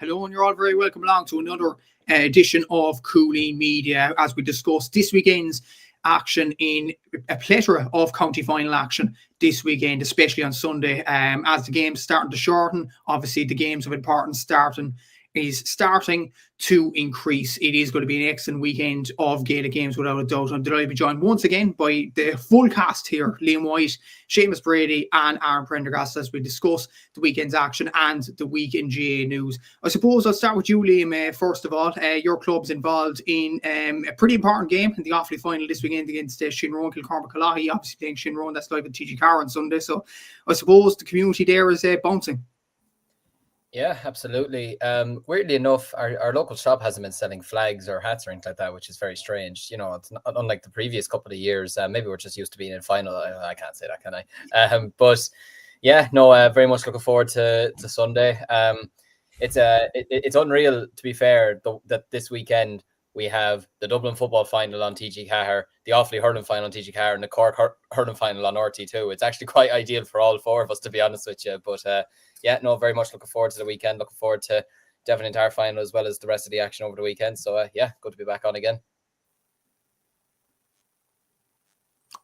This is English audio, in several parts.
Hello, and you're all very welcome along to another edition of Cúilín Media as we discuss this weekend's action in a plethora of county final action this weekend, especially on Sunday. As the game's starting to shorten, obviously the games of importance starting to increase. It is going to be an excellent weekend of Gaelic games without a doubt. I'm delighted to be joined once again by the full cast here: Liam White, Seamus Brady and Aaron Prendergast, as we discuss the weekend's action and the week in GA news. I suppose I'll start with you, Liam. First of all, your club's involved in a pretty important game in the Offaly final this weekend against Shinrone Kilcormac-Callaghy, obviously playing Shinrone. That's live at TG Car on Sunday, so I suppose the community there is bouncing. Yeah, absolutely. Weirdly enough, our local shop hasn't been selling flags or hats or anything like that, which is very strange. You know, it's not, unlike the previous couple of years. Maybe we're just used to being in final. I can't say that, can I? But yeah, no, very much looking forward to Sunday. It's unreal, to be fair, that this weekend we have the Dublin football final on TG Car, the Offaly hurling final on TG Car, and the Cork hurling final on RT2. It's actually quite ideal for all four of us, to be honest with you. But yeah, no, very much looking forward to the weekend. Looking forward to Devon entire final as well as the rest of the action over the weekend. So yeah, good to be back on again.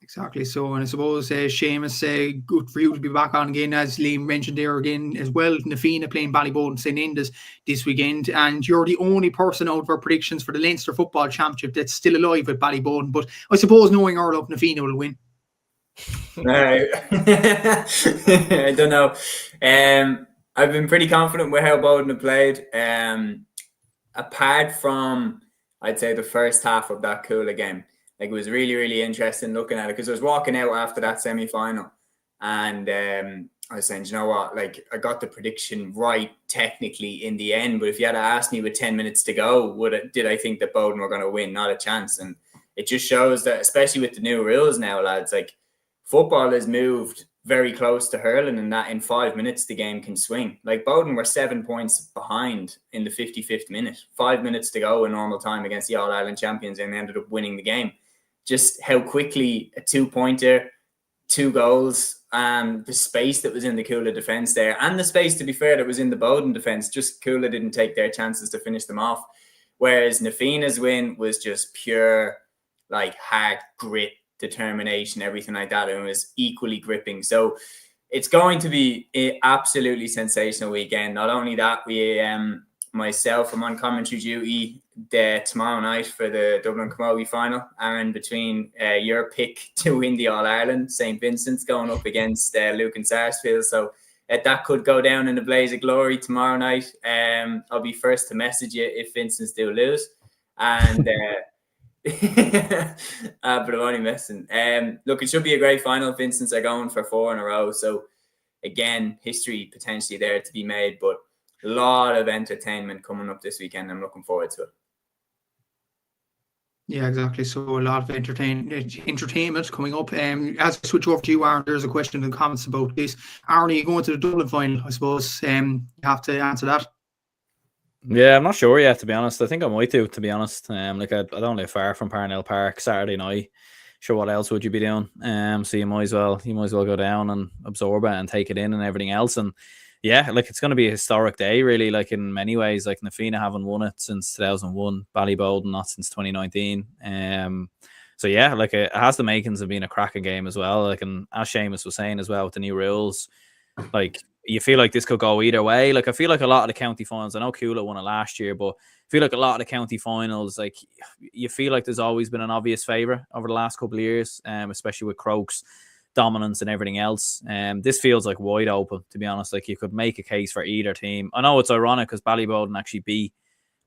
Exactly. So, and I suppose Seamus, good for you to be back on again, as Liam mentioned there again as well. Nafina playing Ballyboden St Enda's this weekend, and you're the only person out for predictions for the Leinster Football Championship that's still alive at Ballyboden. But I suppose knowing Earl Nafina will win. I don't know. I've been pretty confident with how Bowden have played. Apart from, I'd say, the first half of that Cúilín game. Like, it was really, really interesting looking at it, because I was walking out after that semi-final and I was saying, you know what, like, I got the prediction right technically in the end, but if you had asked me with 10 minutes to go, did I think that Bowden were going to win? Not a chance. And it just shows that, especially with the new rules now, lads, like, football has moved very close to hurling, and that in 5 minutes the game can swing. Like, Bowden were 7 points behind in the 55th minute, 5 minutes to go in normal time against the All-Ireland champions, and they ended up winning the game. Just how quickly a 2-pointer, 2 goals, the space that was in the Cúilín defence there, and the space, to be fair, that was in the Bowden defence, just Cúilín didn't take their chances to finish them off. Whereas Nafina's win was just pure, like, heart, grit, determination, everything like that, and it was equally gripping. So it's going to be an absolutely sensational weekend. Not only that, we myself, I'm on commentary duty tomorrow night for the Dublin Camogie final, and between your pick to win the All-Ireland, St. Vincent's going up against Luke and Sarsfield, so that could go down in a blaze of glory tomorrow night. I'll be first to message you if Vincent's do lose, and but I'm only messing. Look, it should be a great final. Vincent's are going for 4 in a row, so again, history potentially there to be made, but a lot of entertainment coming up this weekend. I'm looking forward to it. Yeah, exactly. So a lot of entertainment coming up. As I switch over to you, Aaron, there's a question in the comments about this. Aaron, are you going to the Dublin final? I suppose you have to answer that. Yeah, I'm not sure yet, to be honest. I think I might do, to be honest. Like, I don't live far from Parnell Park. Saturday night, sure, what else would you be doing? So you might as well go down and absorb it and take it in and everything else. And yeah, like, it's going to be a historic day, really, like, in many ways. Like, Nafina haven't won it since 2001, Ballyboden not since 2019. So yeah, like, it has the makings of being a cracking game as well. Like, and as Seamus was saying as well, with the new rules, like, you feel like this could go either way. Like, I feel like a lot of the county finals, I know Cúilín won it last year, but I feel like a lot of the county finals, like, you feel like there's always been an obvious favourite over the last couple of years, especially with Croke's dominance and everything else. This feels like wide open, to be honest. Like, you could make a case for either team. I know it's ironic because Ballyboden actually beat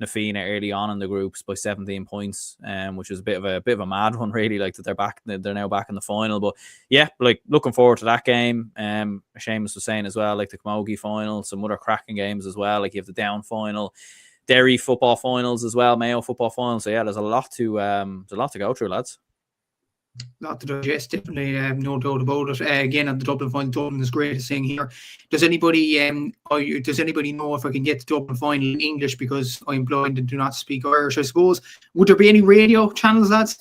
Nafina early on in the groups by 17 points, which was a bit of a mad one, really. Like, that they're now back in the final. But yeah, like, looking forward to that game. Seamus was saying as well, like, the Camogie final, some other cracking games as well. Like, you have the Down final, Derry football finals as well, Mayo football finals. So yeah, there's a lot to go through, lads. Not to digest, definitely, no doubt about it. Again, at the Dublin final, Dublin is greatest thing here. Does anybody know if I can get the Dublin final in English, because I'm blind and do not speak Irish, I suppose? Would there be any radio channels, lads?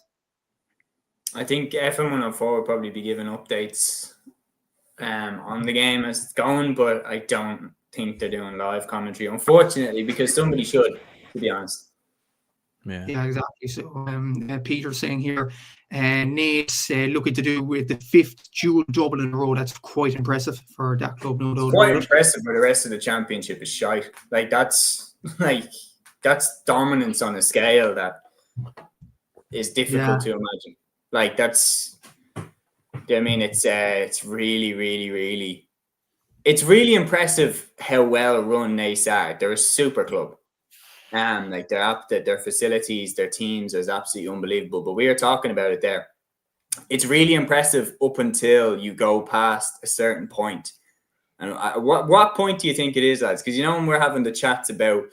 I think FM 104 will probably be giving updates on the game as it's going, but I don't think they're doing live commentary, unfortunately, because somebody should, to be honest. Yeah, exactly. So Peter's saying here, Nate's looking to do with the 5th dual double in a row. That's quite impressive for that club, no doubt. Quite impressive, but the rest of the championship is shite. Like that's dominance on a scale that is difficult to imagine. Like that's, I mean, it's really, really, really, it's really impressive how well run Nace are. They're a super club. Like their facilities, their teams is absolutely unbelievable. But we are talking about it there. It's really impressive up until you go past a certain point. And what point do you think it is, lads? Because when we're having the chats about,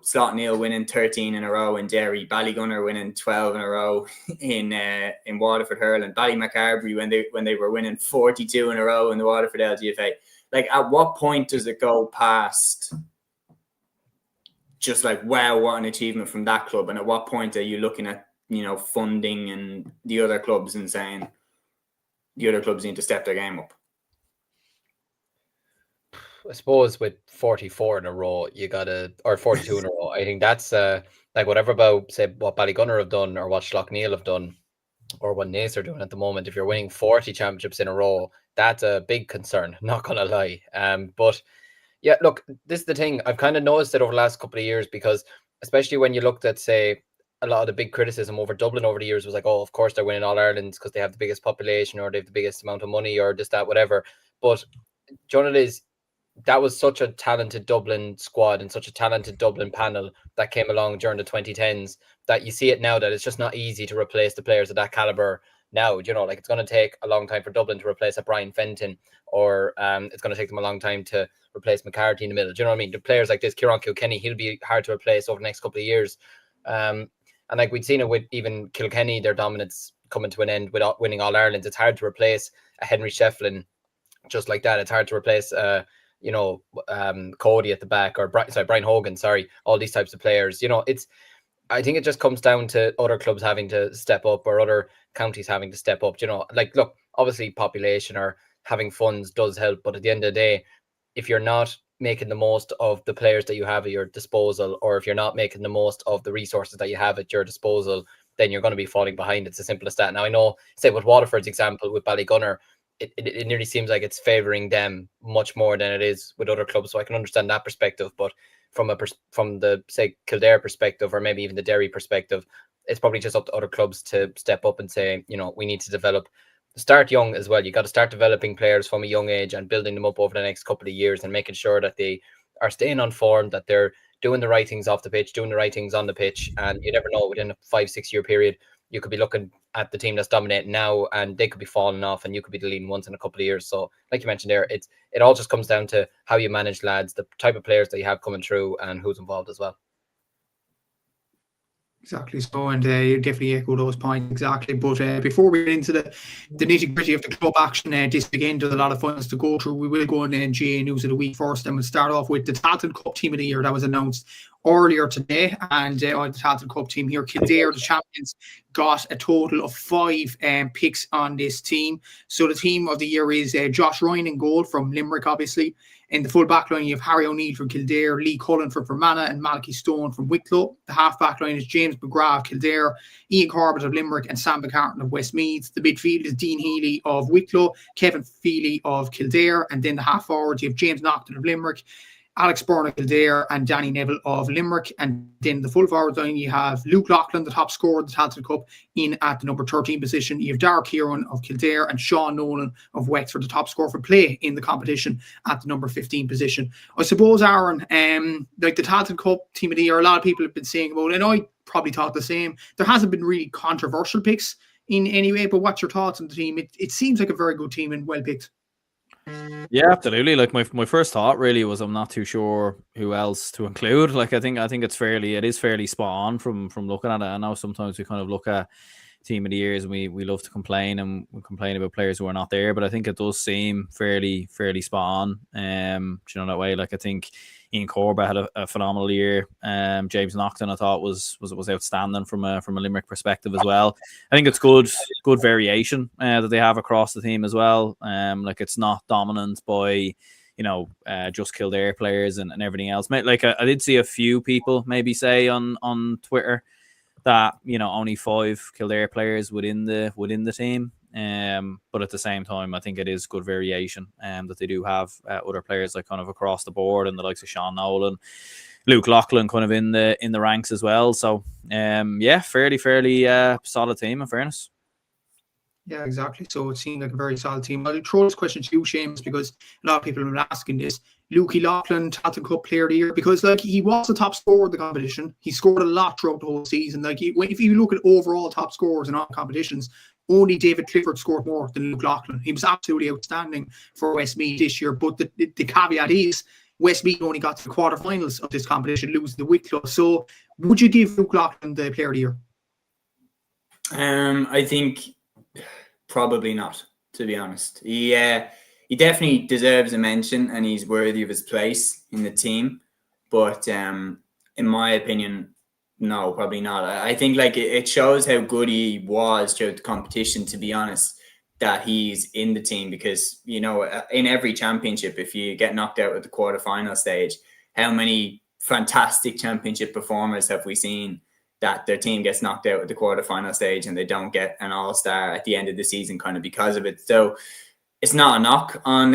Slot Neal winning 13 in a row in Derry, Ballygunner winning 12 in a row in Waterford Hurling, Ballymacarbery when they were winning 42 in a row in the Waterford LGFA. Like, at what point does it go past just like, wow, what an achievement from that club? And at what point are you looking at, funding and the other clubs and saying the other clubs need to step their game up? I suppose with 44 in a row, or 42 in a row, I think that's like whatever about, say, what Ballygunner have done or what Schlockneal have done or what Nace are doing at the moment. If you're winning 40 championships in a row, that's a big concern, not going to lie. But yeah, look, this is the thing. I've kind of noticed it over the last couple of years, because especially when you looked at, say, a lot of the big criticism over Dublin over the years was like, oh, of course they're winning All Irelands because they have the biggest population or they have the biggest amount of money or this, that, whatever. But John, that was such a talented Dublin squad and such a talented Dublin panel that came along during the 2010s that you see it now that it's just not easy to replace the players of that caliber now. Like, it's going to take a long time for Dublin to replace a Brian Fenton, or it's going to take them a long time to replace McCarthy in the middle. Do you know what I mean? The players like this, Kieran Kilkenny, he'll be hard to replace over the next couple of years. And like we'd seen it with even Kilkenny, their dominance coming to an end without winning All Ireland. It's hard to replace a Henry Shefflin just like that. It's hard to replace Cody at the back, or Brian Hogan, all these types of players. I think it just comes down to other clubs having to step up or other counties having to step up. Like, look, obviously population or having funds does help, but at the end of the day, if you're not making the most of the players that you have at your disposal, or if you're not making the most of the resources that you have at your disposal, then you're going to be falling behind. It's as simple as that. Now, I know, say with Waterford's example with Ballygunner, it nearly seems like it's favouring them much more than it is with other clubs. So I can understand that perspective. But from the, say, Kildare perspective, or maybe even the Derry perspective, it's probably just up to other clubs to step up and say, we need to start young as well. You got to start developing players from a young age and building them up over the next couple of years and making sure that they are staying on form, that they're doing the right things off the pitch, doing the right things on the pitch. And you never know, within a 5-6 year period, you could be looking at the team that's dominating now and they could be falling off and you could be the leading ones in a couple of years. So like you mentioned there, it all just comes down to how you manage lads, the type of players that you have coming through and who's involved as well. Exactly so, and you definitely echo those points exactly. But before we get into the nitty-gritty of the club action this weekend, there's a lot of funds to go through. We will go on GA News of the Week first, and we'll start off with the Tailteann Cup Team of the Year that was announced earlier today. And the Tailteann Cup team here, Kildare, the champions, got a total of 5 picks on this team. So the Team of the Year is Josh Ryan in goal from Limerick, obviously. In the full back line, you have Harry O'Neill from Kildare, Lee Cullen from Fermanagh, and Malachy Stone from Wicklow. The half back line is James McGrath of Kildare, Ian Corbett of Limerick, and Sam McCartan of Westmeath. The midfield is Dean Healy of Wicklow, Kevin Feely of Kildare, and then the half forwards, you have James Naughton of Limerick, Alex Byrne of Kildare, and Danny Neville of Limerick. And then the full forward line, you have Luke Loughlin, the top scorer of the Tailteann Cup, in at the number 13 position. You have Darragh Kieran of Kildare and Sean Nolan of Wexford, the top scorer for play in the competition, at the number 15 position. I suppose, Aaron, like the Tailteann Cup Team of the Year, a lot of people have been saying about it, and I probably thought the same. There hasn't been really controversial picks in any way, but what's your thoughts on the team? It seems like a very good team and well picked. Yeah, absolutely. Like my first thought really was I'm not too sure who else to include. Like I think it is fairly spot on from looking at it. I know sometimes we kind of look at Team of the Years and we love to complain and we complain about players who are not there, but I think it does seem fairly spot on. That way. Like I think Ian Corbett had a phenomenal year. James Naughton I thought was outstanding from a Limerick perspective as well. I think it's good variation that they have across the team as well. Like it's not dominant by just Kildare players and everything else. Like I did see a few people maybe say on Twitter that only 5 Kildare players within the team. But at the same time, I think it is good variation that they do have other players like kind of across the board, and the likes of Sean Nolan, Luke Loughlin kind of in the ranks as well. So fairly solid team in fairness. Yeah, exactly. So it seemed like a very solid team. I'll throw this question to you, Seamus, because a lot of people have been asking this. Lukey Loughlin, Tailteann Cup Player of the Year, because he was the top scorer of the competition. He scored a lot throughout the whole season. If you look at overall top scorers in all competitions, only David Clifford scored more than Luke Loughlin. He was absolutely outstanding for Westmeath this year. But the caveat is Westmeath only got to the quarterfinals of this competition, losing the Wicklow. So would you give Luke Loughlin the Player of the Year? I think probably not, to be honest. He definitely deserves a mention, and he's worthy of his place in the team. But in my opinion, no, probably not. I think it shows how good he was throughout the competition, to be honest, that he's in the team, because in every championship, if you get knocked out at the quarterfinal stage, how many fantastic championship performers have we seen that their team gets knocked out at the quarterfinal stage and they don't get an all-star at the end of the season kind of because of it. So it's not a knock on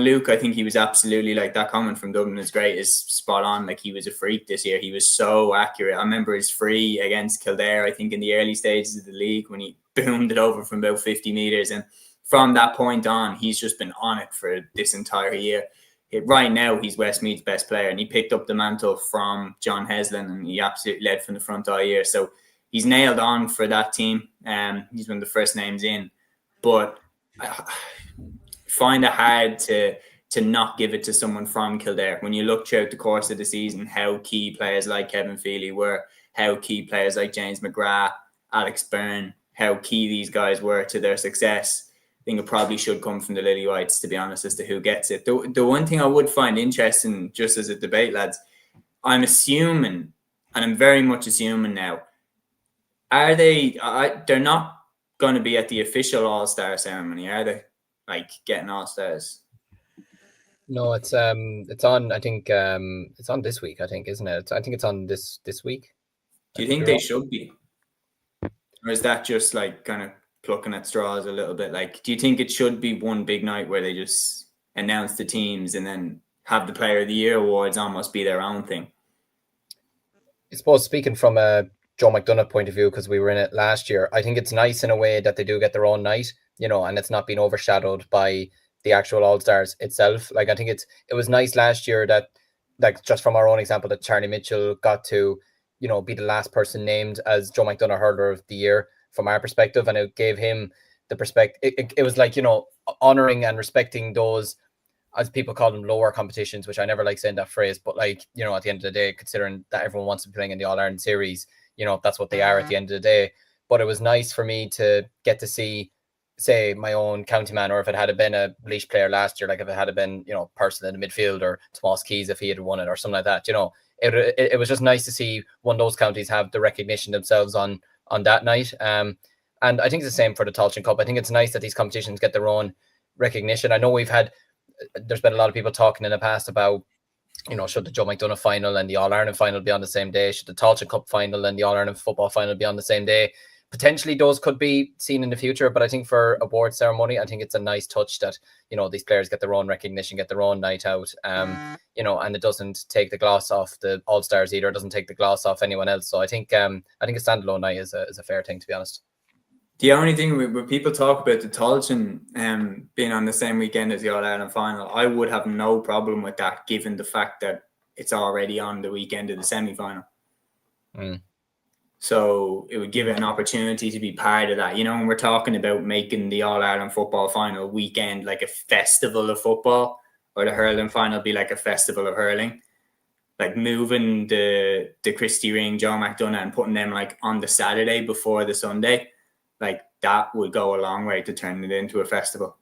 Luke. I think he was absolutely, that comment from Dublin is great, is spot on. He was a freak this year. He was so accurate. I remember his free against Kildare, I think in the early stages of the league, when he boomed it over from about 50 metres. And from that point on, he's just been on it for this entire year. Right now, he's Westmeath's best player, and he picked up the mantle from John Heslin, and he absolutely led from the front all year. So he's nailed on for that team. He's one of the first names in. But I find it hard to not give it to someone from Kildare. When you look throughout the course of the season, how key players like Kevin Feely were, how key players like James McGrath, Alex Byrne, how key these guys were to their success, I think it probably should come from the Lily Whites, to be honest, as to who gets it. The one thing I would find interesting, just as a debate, lads, I'm assuming, and I'm very much assuming now, they're not going to be at the official All-Star ceremony, are they? Getting All-Stars? No, it's on. I think it's on this week. I think, isn't it? I think it's on this week. Do you think they should be, or is that just kind of plucking at straws a little bit? Do you think it should be one big night where they just announce the teams and then have the Player of the Year awards almost be their own thing? I suppose, speaking from a Joe McDonough point of view, because we were in it last year, I think it's nice in a way that they do get their own night, and it's not being overshadowed by the actual All-Stars itself. I think it was nice last year that, just from our own example, that Charlie Mitchell got to, be the last person named as Joe McDonough Hurler of the Year from our perspective, and it gave him the perspective. It was honoring and respecting those, as people call them, lower competitions, which I never like saying that phrase, but at the end of the day, considering that everyone wants to be playing in the All-Ireland series, that's what they are at the end of the day. But it was nice for me to get to see, say, my own county man, or if it had been a Laois player last year, if it had been, Purcell in the midfield, or Tomas Keys if he had won it, or something like that, it was just nice to see one of those counties have the recognition themselves on that night. And I think it's the same for the Tailteann Cup. I think it's nice that these competitions get their own recognition. I know there's been a lot of people talking in the past about, should the Joe McDonough final and the All-Ireland final be on the same day? Should the Tailteann Cup final and the All-Ireland football final be on the same day? Potentially those could be seen in the future, but I think for award ceremony, I think it's a nice touch that, these players get their own recognition, get their own night out, and it doesn't take the gloss off the All-Stars either. It doesn't take the gloss off anyone else. So I think a standalone night is a fair thing, to be honest. The only thing when people talk about the Tailteann being on the same weekend as the All-Ireland final, I would have no problem with that, given the fact that it's already on the weekend of the semi-final. So it would give it an opportunity to be part of that. When we're talking about making the All-Ireland football final weekend like a festival of football, or the hurling final be like a festival of hurling, moving the Christy Ring, Joe McDonough, and putting them on the Saturday before the Sunday, that would go a long way to turn it into a festival.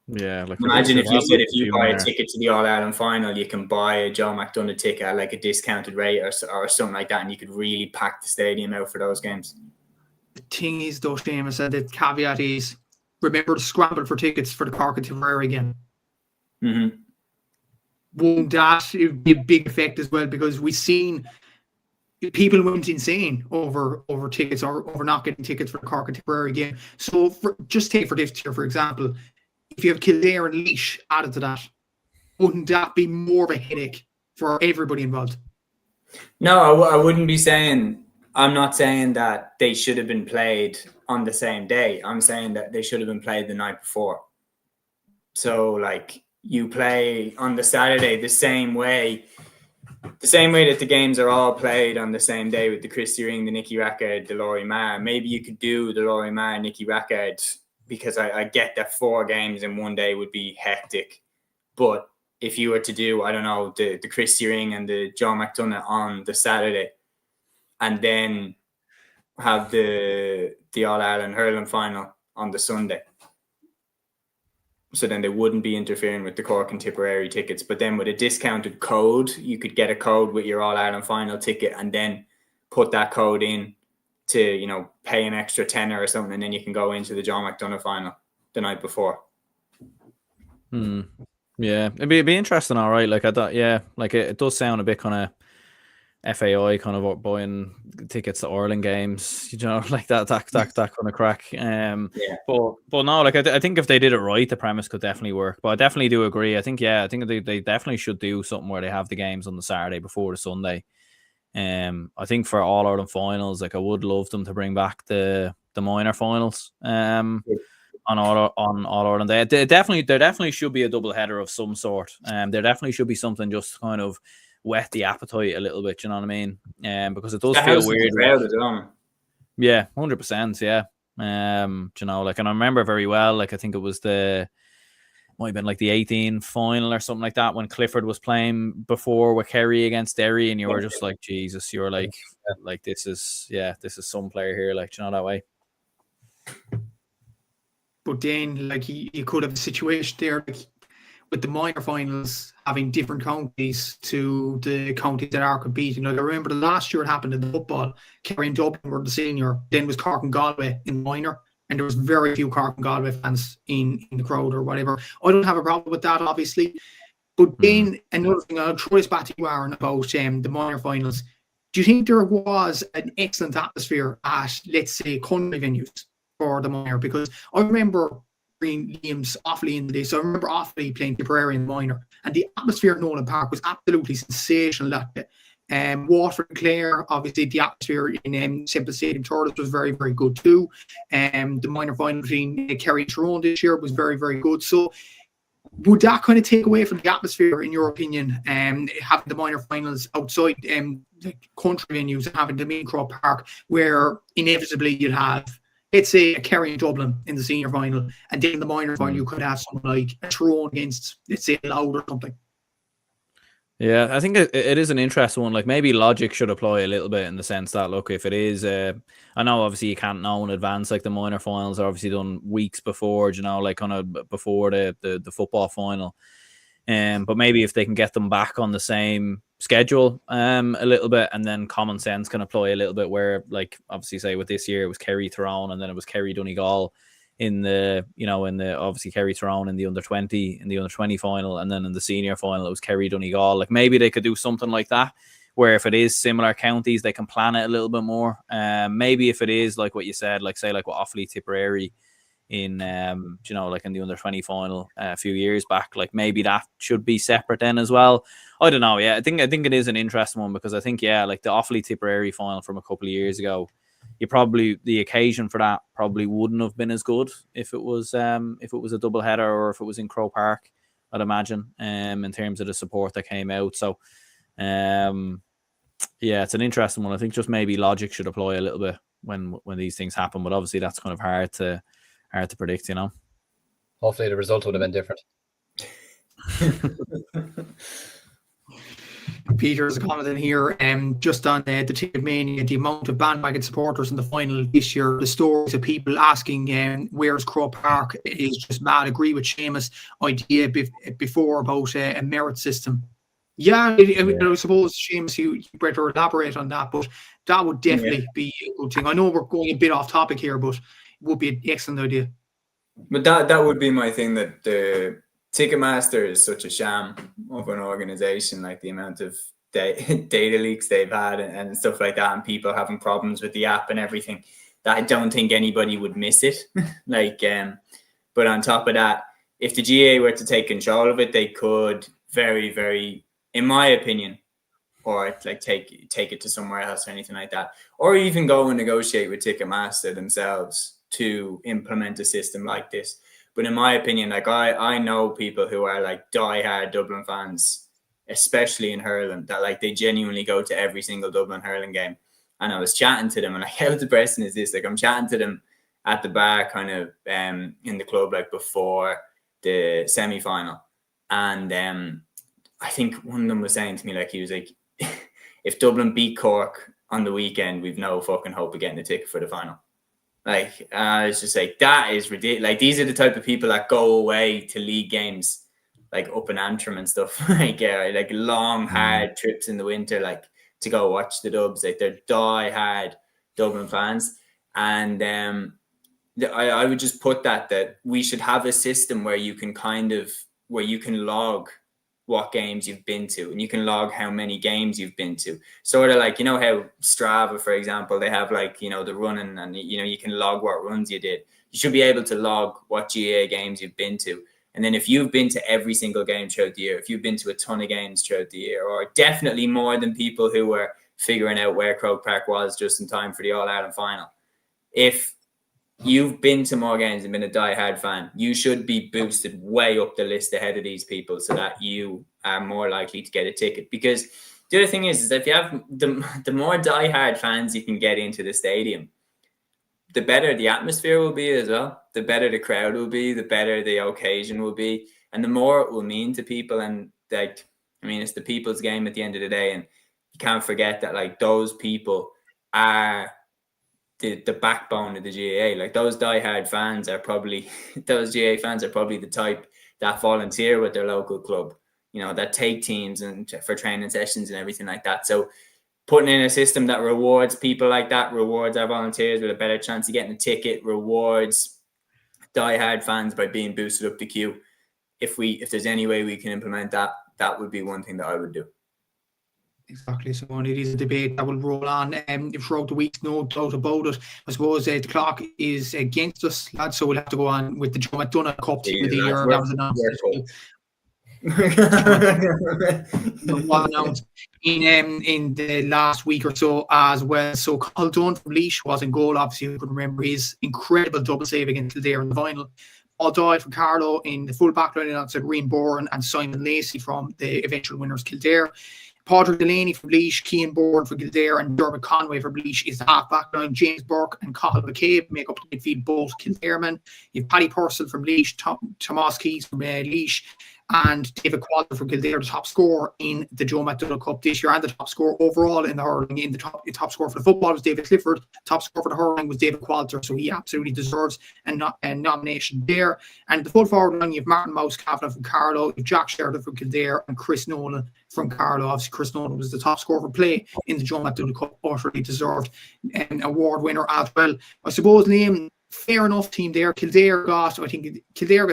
Yeah, imagine if you said, if you buy a ticket to the All-Ireland final, you can buy a Joe McDonough ticket at a discounted rate or something like that, and you could really pack the stadium out for those games. The thing is, though, Seamus, and the caveat is, remember to scramble for tickets for the Cork and Tipperary again. Mm-hmm. won't that be a big effect as well? Because we've seen people went insane over tickets or over not getting tickets for the Cork and Tipperary game. So just take for this year, for example, if you have Kildare and Laois added to that, wouldn't that be more of a headache for everybody involved? No, I wouldn't be saying. I'm not saying that they should have been played on the same day. I'm saying that they should have been played the night before. So, like, you play on the Saturday the same way that the games are all played on the same day with the Christy Ring, the Nicky Rackard, the Laurie Marr. Maybe you could do the Laurie Marr, Nicky Rackard, because I get that 4 games in one day would be hectic. But if you were to do, I don't know, the Christy Ring and the John McDonough on the Saturday, and then have the All-Ireland hurling final on the Sunday. So then they wouldn't be interfering with the Cork and Tipperary tickets. But then with a discounted code, you could get a code with your All-Ireland final ticket and then put that code in to, you know, pay an extra tenner or something, and then you can go into the John McDonough final the night before. Yeah, it'd be interesting, all right. Like I thought, yeah, like it does sound a bit kind of FAI, kind of buying tickets to Ireland games, you know, like that kind of crack. But no, like I think if they did it right, the premise could definitely work. But I definitely do agree. I think they definitely should do something where they have the games on the Saturday before the Sunday. I think for All Ireland finals, like I would love them to bring back the minor finals. On All Ireland, there definitely should be a double header of some sort. There definitely should be something just to kind of whet the appetite a little bit. You know what I mean? Because it does feel weird. Yeah, 100%. Yeah. You know, like, and I remember very well. Like I think it was might have been like the 18 final or something like that when Clifford was playing before with Kerry against Derry, and you were just like, Jesus, you were like this is some player here, like, you know, that way. But then, like, you could have a situation there, like, with the minor finals having different counties to the counties that are competing. Like, I remember the last year it happened in the football. Kerry and Dublin were the senior, then was Cork and Galway in minor, and there was very few Cork and Galway fans in the crowd or whatever. I don't have a problem with that, obviously. But then another thing, I'll throw this back to you, Aaron, about the minor finals. Do you think there was an excellent atmosphere at, let's say, country venues for the minor? Because I remember bringing Liam's Offaly into this. I remember Offaly playing Tipperary in the minor, and the atmosphere at Nolan Park was absolutely sensational that day. Waterford and Clare, obviously the atmosphere in Semple Stadium Thurles was very, very good too. The minor final between Kerry and Tyrone this year was very, very good. So would that kind of take away from the atmosphere, in your opinion, having the minor finals outside the country venues and having them in Croke Park, where inevitably you'd have, let's say, a Kerry and Dublin in the senior final, and then in the minor final you could have someone like a Tyrone against, let's say, Louth or something? Yeah, I think it is an interesting one. Like, maybe logic should apply a little bit in the sense that, look, if it is, I know obviously you can't know in advance, like the minor finals are obviously done weeks before, you know, like kind of before the football final. But maybe if they can get them back on the same schedule a little bit, and then common sense can apply a little bit, where, like, obviously say with this year it was Kerry Tyrone, and then it was Kerry Donegal in the obviously Kerry Tyrone in the under 20 final, and then in the senior final it was Kerry Donegal. Like, maybe they could do something like that, where if it is similar counties they can plan it a little bit more. Maybe if it is like what you said, like say like with Offaly Tipperary in like in the under 20 final a few years back, like maybe that should be separate then as well. I don't know. Yeah, I think it is an interesting one, because I think, yeah, like the Offaly Tipperary final from a couple of years ago, the occasion for that probably wouldn't have been as good if it was a double header, or if it was in Croke Park, I'd imagine, in terms of the support that came out. So yeah, it's an interesting one. I think just maybe logic should apply a little bit when these things happen, but obviously that's kind of hard to predict, you know. Hopefully the result would have been different. Peter's commenting here, just on the Ticket Mania, the amount of bandwagon supporters in the final this year, the stories of people asking where's Croke Park is just mad. Agree with Seamus' idea before about a merit system. Yeah, I suppose, Seamus, you better elaborate on that, but that would definitely be a good thing. I know we're going a bit off topic here, but it would be an excellent idea. But that would be my thing, that the Ticketmaster is such a sham of an organization, like the amount of data leaks they've had and stuff like that, and people having problems with the app and everything, that I don't think anybody would miss it. But on top of that, if the GA were to take control of it, they could very, very, in my opinion, or like take it to somewhere else or anything like that, or even go and negotiate with Ticketmaster themselves to implement a system like this. But in my opinion, like I know people who are like diehard Dublin fans, especially in hurling, that like they genuinely go to every single Dublin hurling game. And I was chatting to them, and like, how depressing is this? Like, I'm chatting to them at the bar, kind of in the club, like before the semi-final, and I think one of them was saying to me, like, he was like, if Dublin beat Cork on the weekend, we've no fucking hope of getting a ticket for the final. Like, I was just like, that is ridiculous. Like, these are the type of people that go away to league games, like up in Antrim and stuff, like long, hard trips in the winter, like to go watch the Dubs. Like, they're die-hard Dublin fans. And I would just put that we should have a system where you can log what games you've been to, and you can log how many games you've been to. Sort of like, you know how Strava, for example, they have like, you know, the running, and you can log what runs you did. You should be able to log what GA games you've been to. And then if you've been to every single game throughout the year, if you've been to a ton of games throughout the year, or definitely more than people who were figuring out where Croke Park was just in time for the All-Ireland final, if you've been to more games and been a die-hard fan, you should be boosted way up the list ahead of these people so that you are more likely to get a ticket. Because the other thing is that if you have the more die-hard fans you can get into the stadium, the better the atmosphere will be as well, the better the crowd will be, the better the occasion will be, and the more it will mean to people. And like, I mean, it's the people's game at the end of the day, and you can't forget that like those people are the backbone of the GAA. Like, those diehard fans are probably those GAA fans are probably the type that volunteer with their local club, you know, that take teams and for training sessions and everything like that. So putting in a system that rewards people like that, rewards our volunteers with a better chance of getting a ticket, rewards diehard fans by being boosted up the queue. If there's any way we can implement that, that would be one thing that I would do. Exactly. So it is a debate that will roll on throughout the week, no doubt about it. I suppose the clock is against us, lads, so we'll have to go on with the Joe McDonagh Cup Team of the Year. That was announced in the last week or so as well. So Colin Dunn from Laois was in goal. Obviously, you could remember his incredible double save against Kildare in the final. Paul Doyle from Carlow in the full back line alongside Rian Bourne and Simon Lacey from the eventual winners Kildare. Padraig Delaney from Laois, Cian Bourne from Kildare, and Dermot Conway from Laois is the half-back line. James Burke and Cathal McCabe make up the midfield, both Kildare men. You have Paddy Purcell from Laois, Tomás Keys from Laois, and David Qualter from Kildare, the top scorer in the Joe McDonagh Cup this year, and the top scorer overall in the hurling. In the top scorer for the football was David Clifford. Top scorer for the hurling was David Qualter, so he absolutely deserves a nomination there. And the full forward line, you have Martin Mouse Kavanagh from Carlow, you have Jack Sheridan from Kildare, and Chris Nolan from Carlow. Obviously, Chris Nolan was the top scorer for play in the Joe McDonagh Cup, utterly deserved an award winner as well. I suppose, Liam, fair enough team there. Kildare got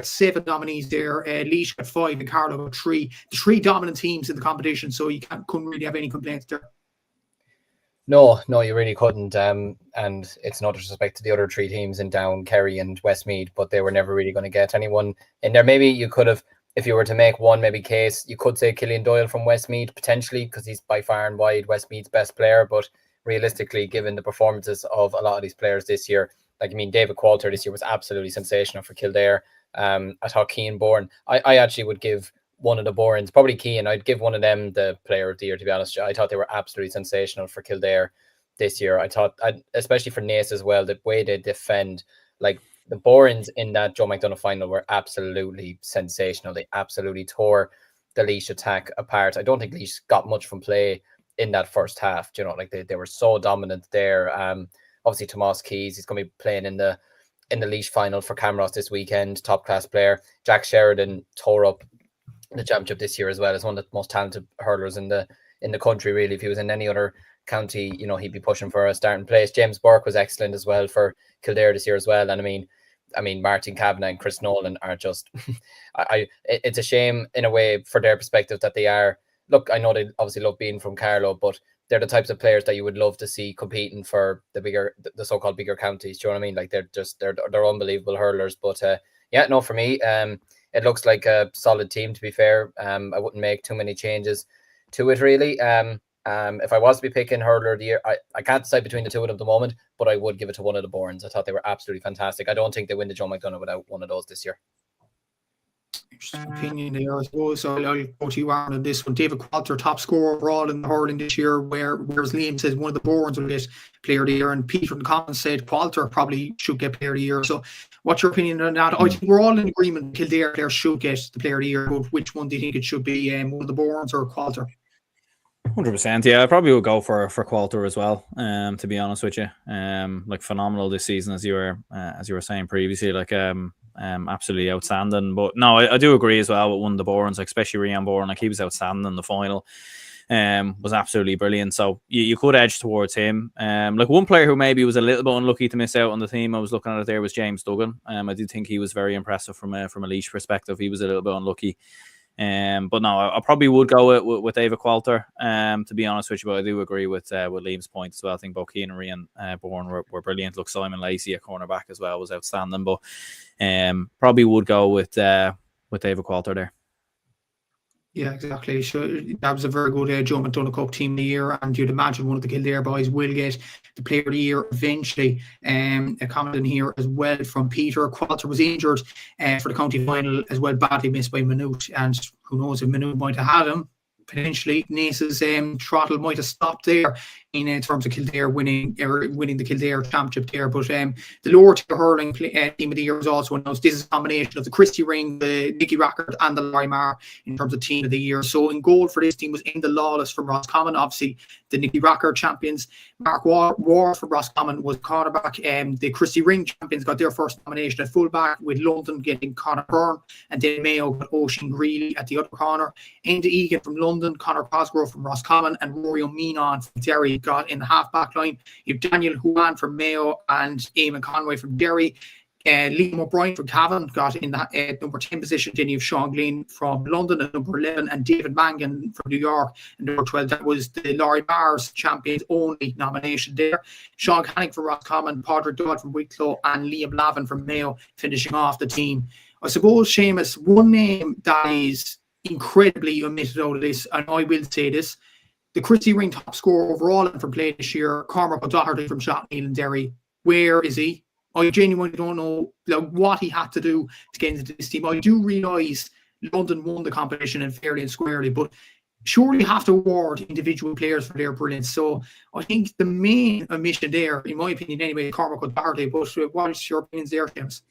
7 nominees there. Laois got 5 and Carlow got 3. The 3 dominant teams in the competition, so you couldn't really have any complaints there. No, you really couldn't. And it's no disrespect to the other 3 teams in Down, Kerry and Westmeath, but they were never really going to get anyone in there. Maybe you could have, if you were to make one maybe case, you could say Cillian Doyle from Westmeath potentially, because he's by far and wide Westmeath's best player. But realistically, given the performances of a lot of these players this year, like, I mean, David Qualter this year was absolutely sensational for Kildare. I thought Cian Bourne, I actually would give one of the Bournes, probably Cian, I'd give one of them the player of the year, to be honest. I thought they were absolutely sensational for Kildare this year. I thought, especially for Naas as well, the way they defend, like the Bournes in that Joe McDonagh final were absolutely sensational. They absolutely tore the Laois attack apart. I don't think Laois got much from play in that first half. You know, like they were so dominant there. Obviously, Tomás Keys, he's going to be playing in the Laois final for Camross this weekend. Top class player. Jack Sheridan tore up the championship this year as well. As one of the most talented hurlers in the country. Really, if he was in any other county, you know, he'd be pushing for a starting place. James Burke was excellent as well for Kildare this year as well. And I mean, I mean, Martin Kavanagh and Chris Nolan are just, it's a shame in a way for their perspective that they are, look, I know they obviously love being from Carlow, but they're the types of players that you would love to see competing for the so-called bigger counties. Do you know what I mean? Like they're unbelievable hurlers. But yeah, no, for me, it looks like a solid team, to be fair. I wouldn't make too many changes to it, really. If I was to be picking hurler of the year, I can't decide between the two of them at the moment, but I would give it to one of the Borns. I thought they were absolutely fantastic. I don't think they win the Joe McDonagh without one of those this year. Interesting opinion there, I suppose. So I'll go to you, Aaron, on this one. David Qualter, top scorer overall in the hurling this year, whereas Liam says one of the Borns will get player of the year, and Peter in the comments said Qualter probably should get player of the year. So what's your opinion on that? I think we're all in agreement Kildare players should get the player of the year, but which one do you think it should be, one of the Borns or Qualter? 100%. Yeah, I probably would go for Qualter as well. To be honest with you, like phenomenal this season, as you were saying previously, like absolutely outstanding. But no, I do agree as well with one of the Borns, like especially Rian Bourne. Like he was outstanding in the final. Was absolutely brilliant. So you could edge towards him. Like one player who maybe was a little bit unlucky to miss out on the team I was looking at it there was James Duggan. I did think he was very impressive from a Laois perspective. He was a little bit unlucky. But no, I probably would go with David Qualter. To be honest with you, but I do agree with Liam's point as well. I think both Keane and Rian Bourne were brilliant. Look, Simon Lacey at cornerback as well was outstanding. But probably would go with David Qualter there. Yeah, exactly. So that was a very good Joe McDonagh Cup team of the year, and you'd imagine one of the Kildare boys will get the player of the year eventually. A comment in here as well from Peter. Qualter was injured for the county final as well, badly missed by Maynooth, and who knows if Maynooth might have had him. Potentially, Nace's throttle might have stopped there in terms of Kildare winning the Kildare championship there. But the lower tier hurling team of the year was also announced. This is a combination of the Christy Ring, the Nicky Rackard, and the Larry Marr in terms of team of the year. So in goal for this team was Enda Lawless from Roscommon, obviously the Nicky Rackard champions. Mark War from Roscommon was cornerback. The Christy Ring champions got their first nomination at fullback, with London getting Conor Byrne, and then Mayo got Oisin Greeley at the other corner. Enda Egan from London, Conor Cosgrove from Roscommon, and Rory O'Menon from Derry got in the half-back line. You have Daniel Huan from Mayo and Eamon Conway from Derry. Liam O'Brien from Cavan got in the number 10 position. Then you have Sean Glynn from London at number 11, and David Mangan from New York at number 12. That was the Laurie Marr's champions only nomination there. Sean Canning from Roscommon, Padraig Dodd from Wicklow, and Liam Lavin from Mayo finishing off the team. I suppose, Seamus, one name that is incredibly omitted out of this, and I will say this: the Christy Ring top scorer overall and for play this year, Cormac O'Doherty from Shotneel and Derry. Where is he? I genuinely don't know what he had to do to get into this team. I do realise London won the competition and fairly and squarely, but surely you have to award individual players for their brilliance. So I think the main omission there, in my opinion anyway, Cormac O'Doherty. But what is your opinions there, James?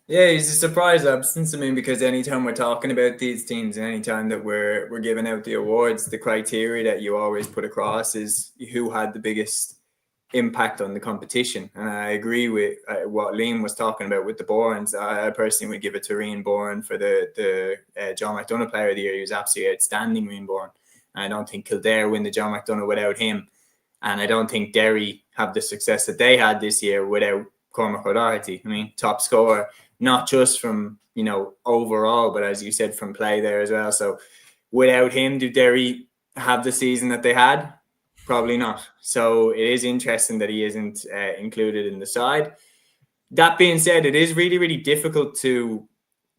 Yeah, he's a surprise absence. I mean, because anytime we're talking about these teams and anytime that we're giving out the awards, the criteria that you always put across is who had the biggest impact on the competition. And I agree with what Liam was talking about with the Borns. I personally would give it to Rian Bourne for the John McDonagh Player of the Year. He was absolutely outstanding, Rian Bourne. And I don't think Kildare win the John McDonagh without him. And I don't think Derry have the success that they had this year without Cormac O'Doherty. I mean, top scorer, not just from, overall, but as you said, from play there as well. So without him, do Derry have the season that they had? Probably not. So it is interesting that he isn't included in the side. That being said, it is really, really difficult to...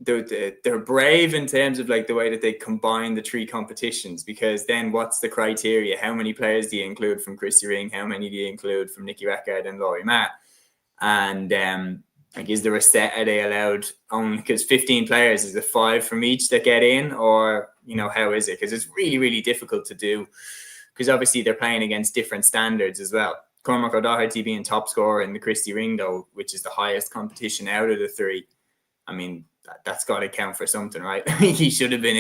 They're brave in terms of the way that they combine the three competitions, because then what's the criteria? How many players do you include from Christy Ring? How many do you include from Nicky Rackard and Laurie Marr? And is there a set? Are they allowed only because 15 players? Is it 5 from each that get in, or how is it? Because it's really, really difficult to do, because obviously they're playing against different standards as well. Cormac O'Doherty being top scorer in the Christy Ring, though, which is the highest competition out of the three. I mean, that's got to count for something, right? He should have been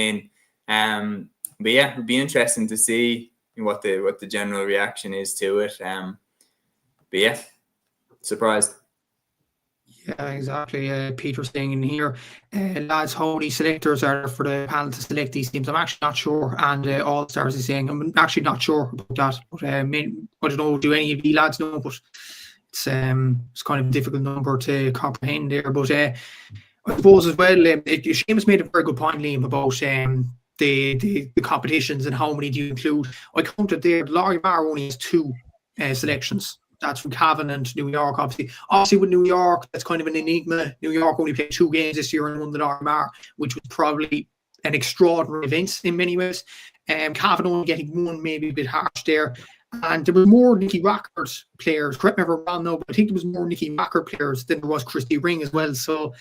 in. But yeah, it'd be interesting to see what the general reaction is to it. But yeah, surprised. Yeah, exactly. Peter saying in here, lads, how many selectors are there for the panel to select these teams? I'm actually not sure. And All Stars is saying, I'm actually not sure about that. But I don't know, do any of you lads know? But It's kind of a difficult number to comprehend there. But I suppose as well, Seamus made a very good point, Liam, about the competitions and how many do you include. I counted there, Laurie Marr only has 2 selections. That's from Cavan and New York, obviously. Obviously, with New York, that's kind of an enigma. New York only played 2 games this year and won the Laurie Marr, which was probably an extraordinary event in many ways. Cavan only getting 1, maybe a bit harsh there. And there was more Nicky Rackard players. Correct me if I'm wrong now, but I think there was more Nicky Rackard players than there was Christy Ring as well. So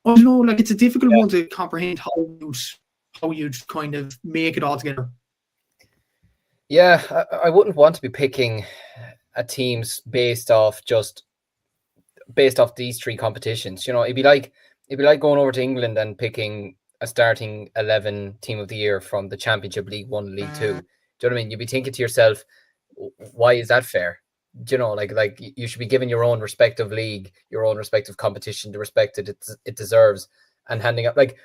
I don't know, like it's a difficult one to comprehend how you'd kind of make it all together. Yeah, I wouldn't want to be picking a teams based off these 3 competitions. You know, it'd be like going over to England and picking a starting 11 team of the year from the Championship, League 1, League 2. Do you know what I mean? You'd be thinking to yourself, why is that fair? Do you know, like you should be given your own respective league, your own respective competition, the respect that it deserves, and handing up. Like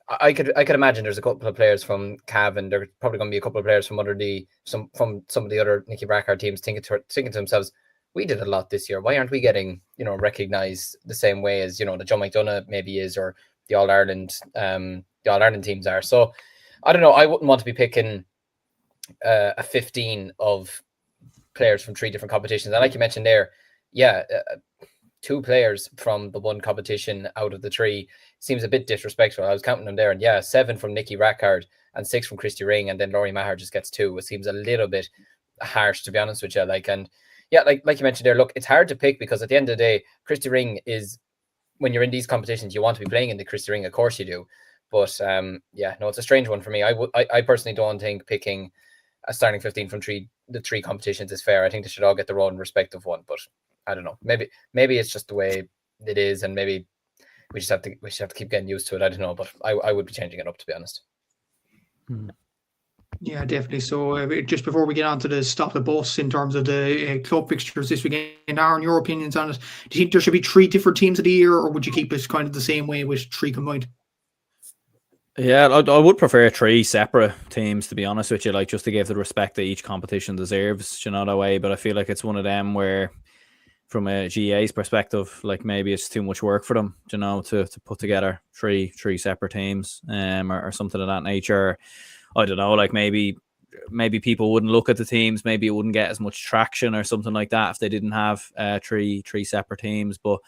I could imagine there's a couple of players from Cavan. There's probably going to be a couple of players from some of the other Nicky Rackard teams thinking to themselves, we did a lot this year. Why aren't we getting, you know, recognized the same way as, you know, the Joe McDonough maybe is, or the All Ireland teams are? So I don't know. I wouldn't want to be picking a 15 of players from 3 different competitions. And like you mentioned there, 2 players from the one competition out of the 3 seems a bit disrespectful. I was counting them there, and 7 from Nicky Rackard and 6 from Christy Ring, and then Laurie Maher just gets 2. It seems a little bit harsh, to be honest with you. Like you mentioned there, look, it's hard to pick because at the end of the day, Christy Ring is, when you're in these competitions, you want to be playing in the Christy Ring, of course you do. But it's a strange one for me. I personally don't think picking a starting 15 from the 3 competitions is fair. I think they should all get their own respective one, but I don't know. Maybe it's just the way it is, and maybe we just have to keep getting used to it. I don't know, but I would be changing it up, to be honest. Yeah, definitely. So just before we get on to the stop the bus in terms of the club fixtures this weekend, Aaron, your opinions on it? Do you think there should be 3 different teams of the year, or would you keep it kind of the same way with 3 combined? Yeah, I would prefer 3 separate teams, to be honest with you, like just to give the respect that each competition deserves, you know, that way. But I feel like it's one of them where, from a GA's perspective, like maybe it's too much work for them, you know, to put together three separate teams, or something of that nature. I don't know, like maybe people wouldn't look at the teams, maybe it wouldn't get as much traction or something like that if they didn't have 3 separate teams. But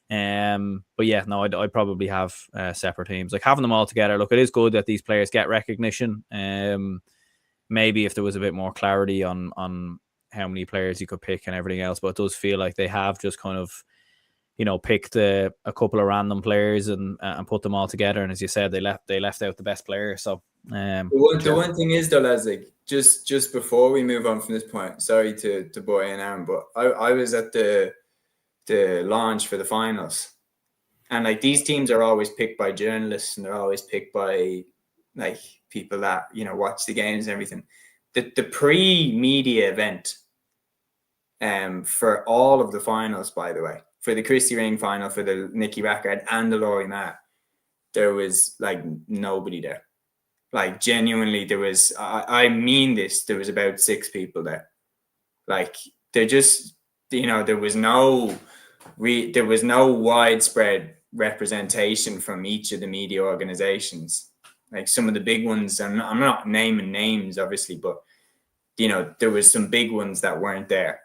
yeah, no, I'd probably have separate teams. Like having them all together, look, it is good that these players get recognition. Maybe if there was a bit more clarity on how many players you could pick and everything else, but it does feel like they have just kind of, you know, picked a couple of random players and put them all together. And as you said, they left out the best player. So the one thing is though, Leslie, just before we move on from this point, sorry to bore in Aaron, but I was at the launch for the finals, and like these teams are always picked by journalists and they're always picked by like people that, you know, watch the games and everything. The pre-media event for all of the finals, by the way, for the Christy Ring final, for the Nicky Rackard and the Laurie Maher, there was like nobody there. Like genuinely, there was, I mean this, there was about 6 people there. Like they're just, you know, there was no widespread representation from each of the media organizations. Like some of the big ones, I'm not naming names, obviously, but you know, there was some big ones that weren't there,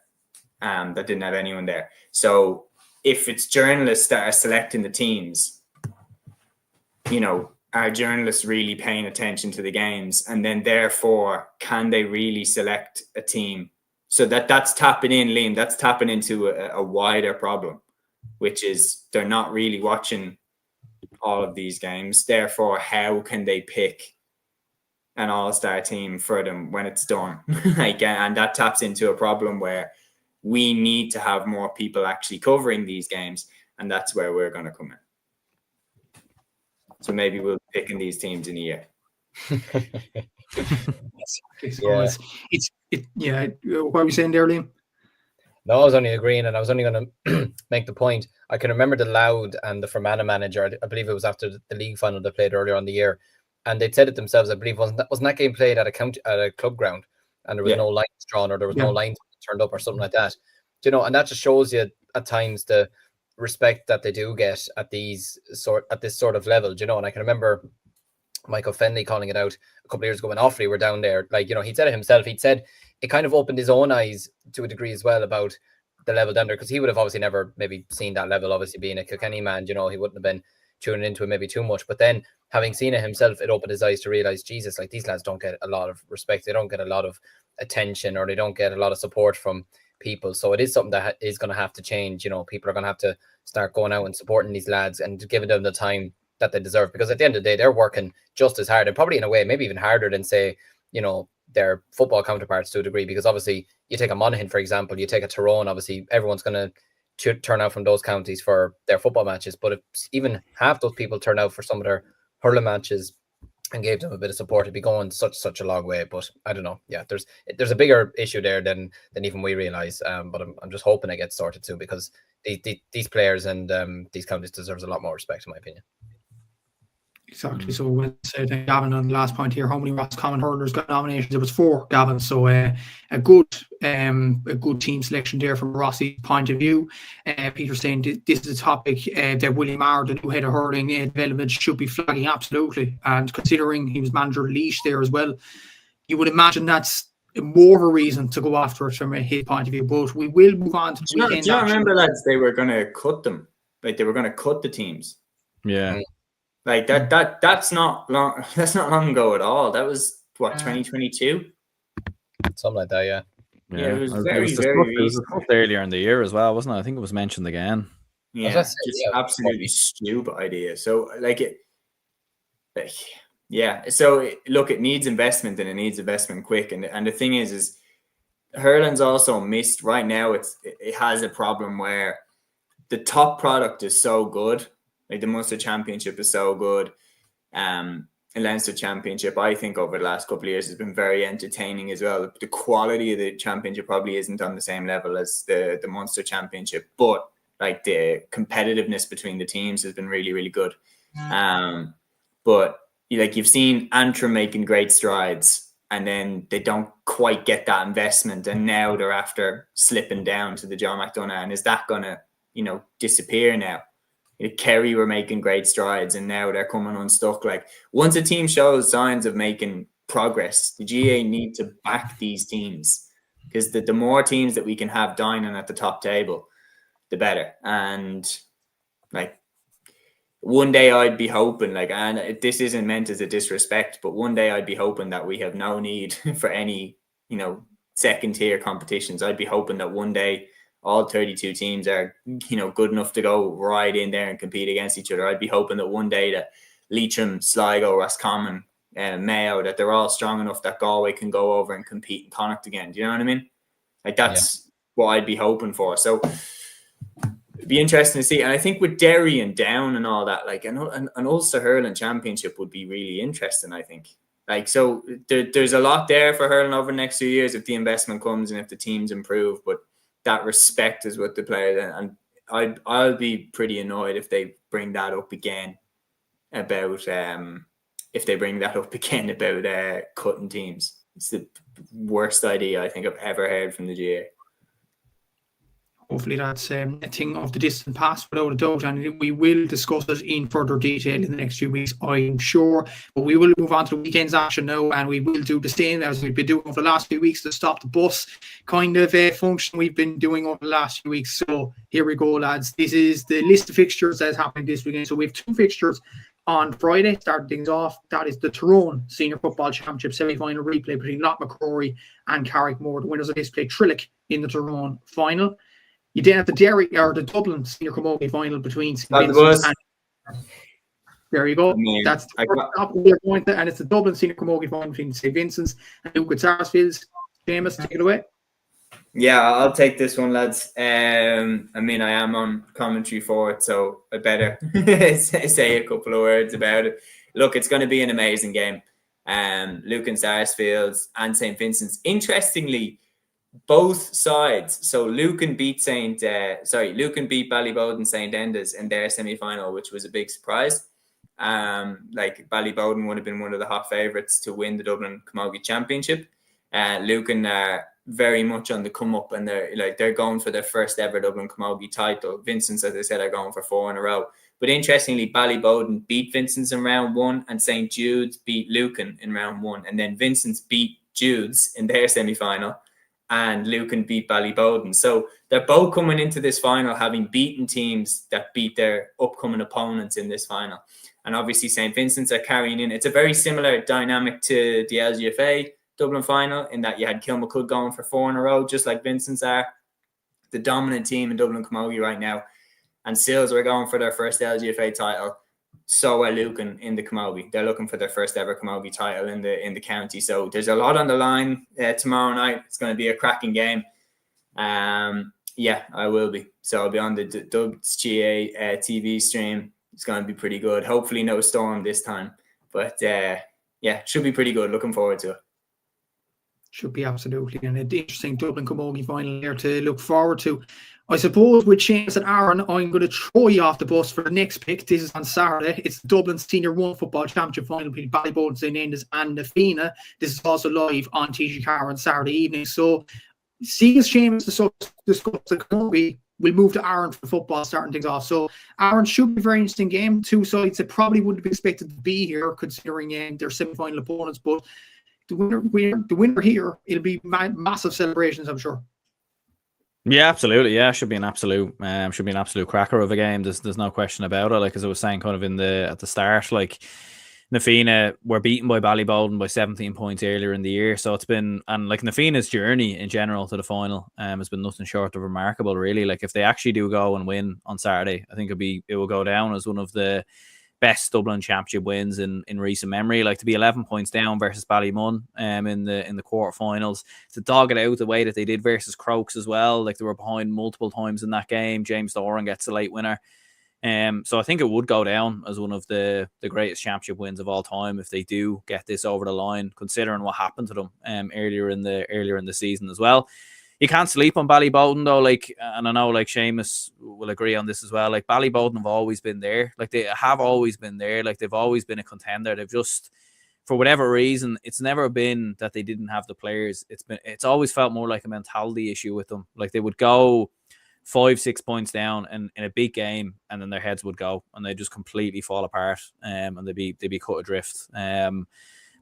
that didn't have anyone there. So if it's journalists that are selecting the teams, you know, are journalists really paying attention to the games? And then therefore, can they really select a team? So that's tapping in, Liam, that's tapping into a wider problem, which is they're not really watching all of these games. Therefore, how can they pick an all-star team for them when it's done? Like, and that taps into a problem where we need to have more people actually covering these games, and that's where we're going to come in. So maybe we'll be picking these teams in a year. Yeah. What are we saying there, Liam? No, I was only agreeing, and I was only going to make the point. I can remember the Louth and the Fermanagh manager. I believe it was after the league final they played earlier on the year, and they said it themselves. I believe wasn't that game played at a club ground, and there was no lines drawn, or there was no lines turned up, or something like that. You know, and that just shows you at times the respect that they do get at this sort of level, you know. And I can remember Michael Fenley calling it out a couple of years ago when Offaly were down there. Like, you know, he said it himself. He'd said it kind of opened his own eyes to a degree as well about the level down there, because he would have obviously never maybe seen that level. Obviously, being a Kilkenny man, you know, he wouldn't have been tuning into it maybe too much. But then having seen it himself, it opened his eyes to realize, Jesus, like, these lads don't get a lot of respect. They don't get a lot of attention, or they don't get a lot of support from people. So it is something that is going to have to change. You know, people are going to have to start going out and supporting these lads and giving them the time that they deserve, because at the end of the day, they're working just as hard, and probably in a way maybe even harder than, say, you know, their football counterparts to a degree. Because obviously you take a Monaghan, for example, you take a Tyrone, obviously everyone's going to turn out from those counties for their football matches. But if even half those people turn out for some of their hurling matches and gave them a bit of support, it'd be going such a long way. But I don't know. Yeah, there's a bigger issue there than even we realize. But I'm just hoping it gets sorted soon, because these players and these counties deserves a lot more respect, in my opinion. Exactly. So well said, Gavin, on the last point here, how many Roscommon hurlers got nominations? It was 4, Gavin. So a good team selection there from Rossi's point of view. Peter saying this is a topic that William Marr, the new head of hurling development, should be flagging, absolutely. And considering he was manager of Laois there as well, you would imagine that's more of a reason to go after it from his point of view. But we will move on to the weekend. Do you remember, lads, they were going to cut them? Like, they were going to cut the teams. Yeah. Like that's not long. That's not long ago at all. That was what, 2022, something like that. Yeah. It was very recent. It was discussed earlier in the year as well, wasn't it? I think it was mentioned again. Yeah, just absolutely stupid idea. So So look, it needs investment, and it needs investment quick. And the thing is hurling's also missed right now. It has a problem where the top product is so good. Like, the Munster Championship is so good. The Leinster Championship, I think, over the last couple of years has been very entertaining as well. The quality of the championship probably isn't on the same level as the Munster Championship, but like, the competitiveness between the teams has been really, really good. But like, you've seen Antrim making great strides, and then they don't quite get that investment, and now they're after slipping down to the John McDonough. And is that going to, disappear now? Kerry were making great strides, and now they're coming unstuck. Like, once a team shows signs of making progress, the GA need to back these teams, because the more teams that we can have dining at the top table, the better. And like, one day I'd be hoping, like, and this isn't meant as a disrespect, but one day I'd be hoping that we have no need for any, second tier competitions. I'd be hoping that one day all 32 teams are, good enough to go right in there and compete against each other. I'd be hoping that one day that Leitrim, Sligo, Roscommon, Mayo, that they're all strong enough that Galway can go over and compete in Connacht again. Do you know what I mean? Like, that's what I'd be hoping for. So it'd be interesting to see. And I think with Derry and Down and all that, like, an Ulster Hurling Championship would be really interesting, I think. Like, so there's a lot there for hurling over the next few years if the investment comes and if the teams improve. But that respect is what the players, and I'll be pretty annoyed if they bring that up again about cutting teams. It's the worst idea I think I've ever heard from the GA. Hopefully that's a thing of the distant past, without a doubt, and we will discuss it in further detail in the next few weeks, I'm sure. But we will move on to the weekend's action now, and we will do the same as we've been doing over the last few weeks, the stop the bus kind of function we've been doing over the last few weeks. So here we go, lads. This is the list of fixtures that's happening this weekend. So we have 2 fixtures on Friday, starting things off. That is the Tyrone Senior Football Championship semi-final replay between Loch McCrory and Carrickmore. The winners of this play Trillick in the Tyrone final. You then have the the Dublin Senior Camogie final between St. Vincent's and... There you go. That's the first stop we're going to, and it's the Dublin Senior Camogie final between St. Vincent's and Luke Sarsfields. Seamus, take it away. Yeah, I'll take this one, lads. I am on commentary for it, so I better say a couple of words about it. Look, it's going to be an amazing game. Luke and Sarsfields and St. Vincent's. Interestingly, both sides. So Lucan beat Ballybowden St. Enda's in their semi-final, which was a big surprise. Like, Ballybowden would have been one of the hot favourites to win the Dublin Camogie Championship. Lucan are very much on the come up, and they're going for their first ever Dublin Camogie title. Vincent's, as I said, are going for 4 in a row. But interestingly, Ballybowden beat Vincent's in round 1, and St. Jude's beat Lucan in round 1. And then Vincent's beat Jude's in their semi-final, and Lucan beat Ballybowden. So they're both coming into this final having beaten teams that beat their upcoming opponents in this final. And obviously St. Vincent's are carrying in. It's a very similar dynamic to the LGFA Dublin final, in that you had Kilmacud going for 4 in a row, just like Vincent's are the dominant team in Dublin Camogie right now. And Sills are going for their first LGFA title. So are Lucan in the Camogie. They're looking for their first ever Camogie title in the county. So there's a lot on the line tomorrow night. It's going to be a cracking game. Yeah, I will be. So I'll be on the Dubs GA TV stream. It's going to be pretty good. Hopefully no storm this time. But yeah, should be pretty good. Looking forward to it. Should be absolutely an interesting Dublin Camogie final there to look forward to. I suppose with Seamus and Aaron, I'm going to throw you off the bus for the next pick. This is on Saturday. It's the Dublin Senior 1 Football Championship final between Ballybowden, St. Enda's and Nafina. This is also live on TG Car on Saturday evening. So, seeing as Seamus discuss the Camogie, we'll move to Aaron for football, starting things off. So, Aaron, should be a very interesting game. 2 sides that probably wouldn't be expected to be here, considering their semi-final opponents. But the winner here, it'll be massive celebrations, I'm sure. Yeah, absolutely. Yeah, should be an absolute cracker of a game. There's no question about it. Like, as I was saying, kind of at the start, like Nafina were beaten by Ballybowden by 17 points earlier in the year. So it's been, and like Nafina's journey in general to the final has been nothing short of remarkable, really. Like, if they actually do go and win on Saturday, I think it will go down as one of the best Dublin Championship wins in recent memory. Like, to be 11 points down versus Ballymun in the quarterfinals, to dog it out the way that they did versus Crokes as well. Like, they were behind multiple times in that game. James Doran gets a late winner. So I think it would go down as one of the greatest championship wins of all time if they do get this over the line, considering what happened to them earlier in the season as well. You can't sleep on Ballybowden though, like, and I know like Seamus will agree on this as well. Like, Ballybowden have always been there. Like, they have always been there. Like, they've always been a contender. They've just, for whatever reason, it's never been that they didn't have the players. It's always felt more like a mentality issue with them. Like, they would go 5-6 points down in a big game, and then their heads would go and they just completely fall apart, and they'd be cut adrift.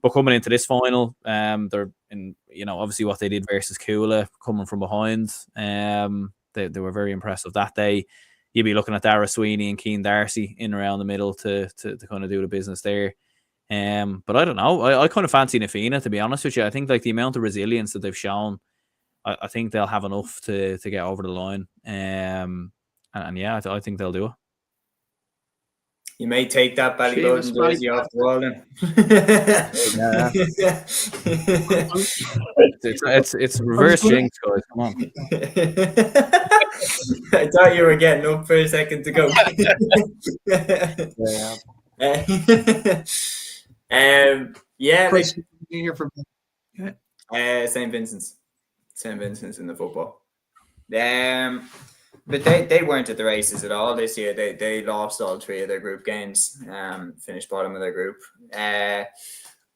But coming into this final, they're in, obviously what they did versus Cúilín, coming from behind. They were very impressive that day. You'd be looking at Dara Sweeney and Keane Darcy in around the middle to kind of do the business there. But I don't know. I kind of fancy Nafina, to be honest with you. I think like the amount of resilience that they've shown, I think they'll have enough to get over the line. And yeah, I think they'll do it. You may take that Ballybowden jersey off the wall then. It's reverse jinx, guys. Come on. I thought you were getting up for a second to go. Yeah. Chris, you here for St. Vincent's. St. Vincent's in the football. But they weren't at the races at all this year. They lost all 3 of their group games, finished bottom of their group.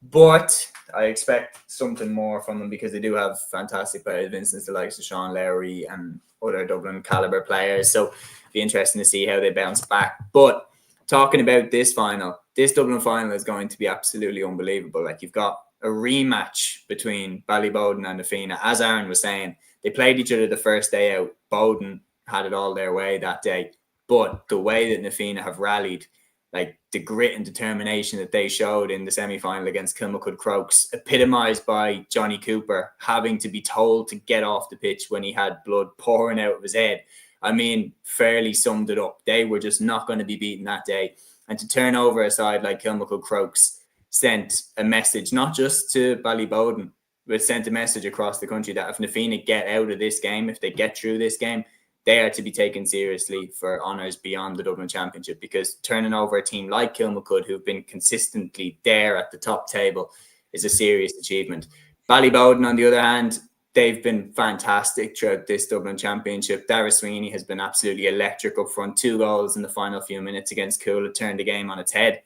But I expect something more from them because they do have fantastic players. Vincent's, the likes of Sean Lowry and other Dublin caliber players. So it'll be interesting to see how they bounce back. But talking about this Dublin final is going to be absolutely unbelievable. Like, you've got a rematch between Ballybowden and Nafina. As Aaron was saying, they played each other the first day out. Bowden had it all their way that day. But the way that Nafina have rallied, like the grit and determination that they showed in the semi-final against Kilmacud Crokes, epitomised by Johnny Cooper having to be told to get off the pitch when he had blood pouring out of his head. I mean, fairly summed it up. They were just not going to be beaten that day. And to turn over a side like Kilmacud Crokes sent a message, not just to Ballybowden, but sent a message across the country that if Nafina get out of this game, if they get through this game, they are to be taken seriously for honours beyond the Dublin Championship, because turning over a team like Kilmacud, who've been consistently there at the top table, is a serious achievement. Ballybowden, on the other hand, they've been fantastic throughout this Dublin Championship. Dara Sweeney has been absolutely electric up front. 2 goals in the final few minutes against Cúilín turned the game on its head.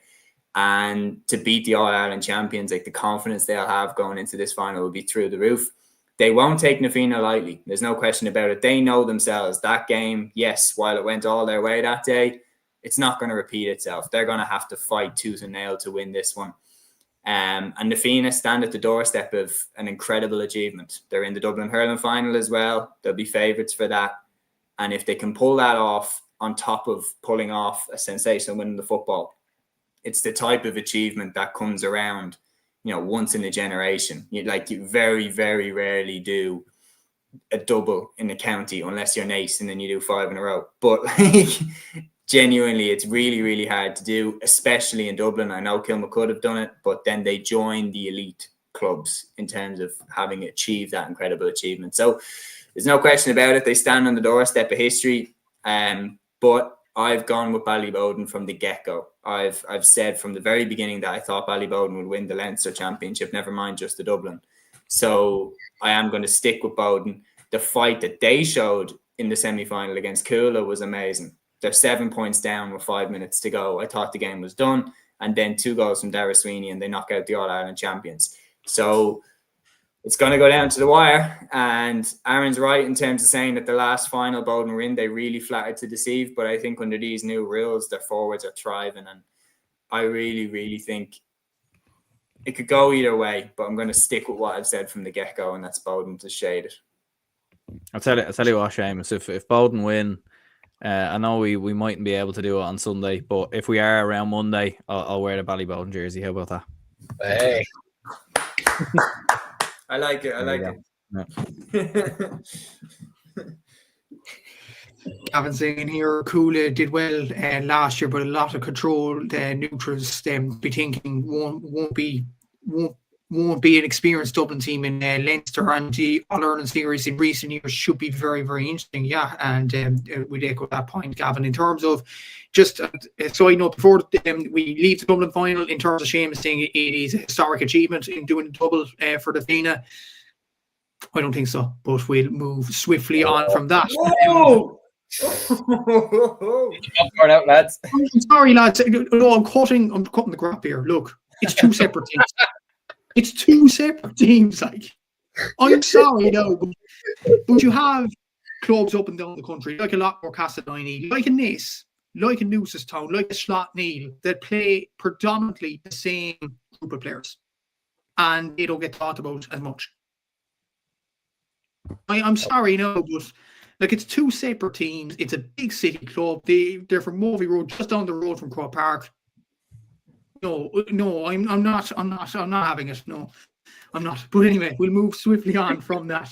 And to beat the All-Ireland champions, like the confidence they'll have going into this final will be through the roof. they won't take Na Fianna lightly. There's no question about it. They know themselves. That game, yes, while it went all their way that day, it's not going to repeat itself. They're going to have to fight tooth and nail to win this one. And Na Fianna stand at the doorstep of an incredible achievement. They're in the Dublin Hurling Final as well. They'll be favourites for that. And if they can pull that off on top of pulling off a sensational win in the football, it's the type of achievement that comes around, once in a generation. You very, very rarely do a double in the county unless you're Naas and then you do 5 in a row. But genuinely, it's really, really hard to do, especially in Dublin. I know Kilmacud could have done it, but then they joined the elite clubs in terms of having achieved that incredible achievement. So there's no question about it. They stand on the doorstep of history. But I've gone with Ballybowden from the get-go. I've said from the very beginning that I thought Ballybowden would win the Leinster Championship, never mind just the Dublin. So I am going to stick with Bowden. The fight that they showed in the semi-final against Cúilín was amazing. They're 7 points down with 5 minutes to go. I thought the game was done. And then 2 goals from Dara Sweeney and they knock out the All-Ireland champions. So it's going to go down to the wire. And Aaron's right in terms of saying that the last final Bowden were in, they really flattered to deceive. But I think under these new rules, their forwards are thriving. And I really, really think it could go either way. But I'm going to stick with what I've said from the get-go, and that's Bowden to shade it. I'll tell you what, Seamus, if Bowden win, I know we mightn't be able to do it on Sunday, but if we are around Monday, I'll wear the Ballybowden jersey. How about that? Hey. I like it. Haven't seen here. Cúilín did well last year, but a lot of control. The neutrals be thinking won't be an experienced Dublin team in Leinster, and the All-Ireland series in recent years should be very, very interesting. Yeah, and we'd echo that point, Gavin. In terms of just a side note before we leave the Dublin final, in terms of Seamus saying it is a historic achievement in doing a double for the Fianna, I don't think so, but we'll move swiftly on from that. Out, lads. I'm sorry, lads. No, I'm cutting the crap here. Look, it's 2 separate teams. It's 2 separate teams. Like, I'm sorry, no, but you have clubs up and down the country, like a lot more Castleknock, like in Naas, like in Newcestown, like a Slotneil, that play predominantly the same group of players, and they don't get thought about as much. I'm sorry, no, but like, it's 2 separate teams. It's a big city club. They're from Movie Road, just down the road from Croke Park. No, I'm not having it. No, I'm not. But anyway, we'll move swiftly on from that.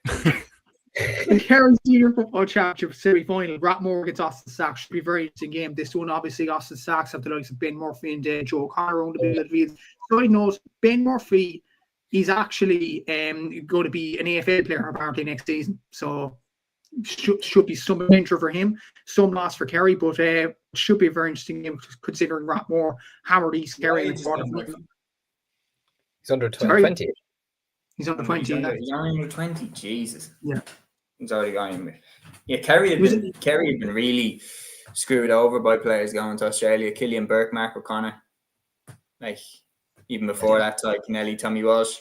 The Kerry Senior Football Championship semi-final, Rathmore against Austin Sacks, should be a very interesting game. This one, obviously, Austin Sacks have the likes of Ben Murphy and Joe O'Connor on the middle of the field. Side note, Ben Murphy is actually going to be an AFL player apparently next season. So should be some adventure for him, some loss for Kerry, but should be a very interesting game considering Rathmore hammered East Kerry in the quarterfinal. He's under 20. He's under 20. He's under 20. Jesus. Yeah. He's already gone. Yeah, Kerry have been really screwed over by players going to Australia. Killian Burke, Mark O'Connor. Like, even before that, like Nelly, Tommy Walsh.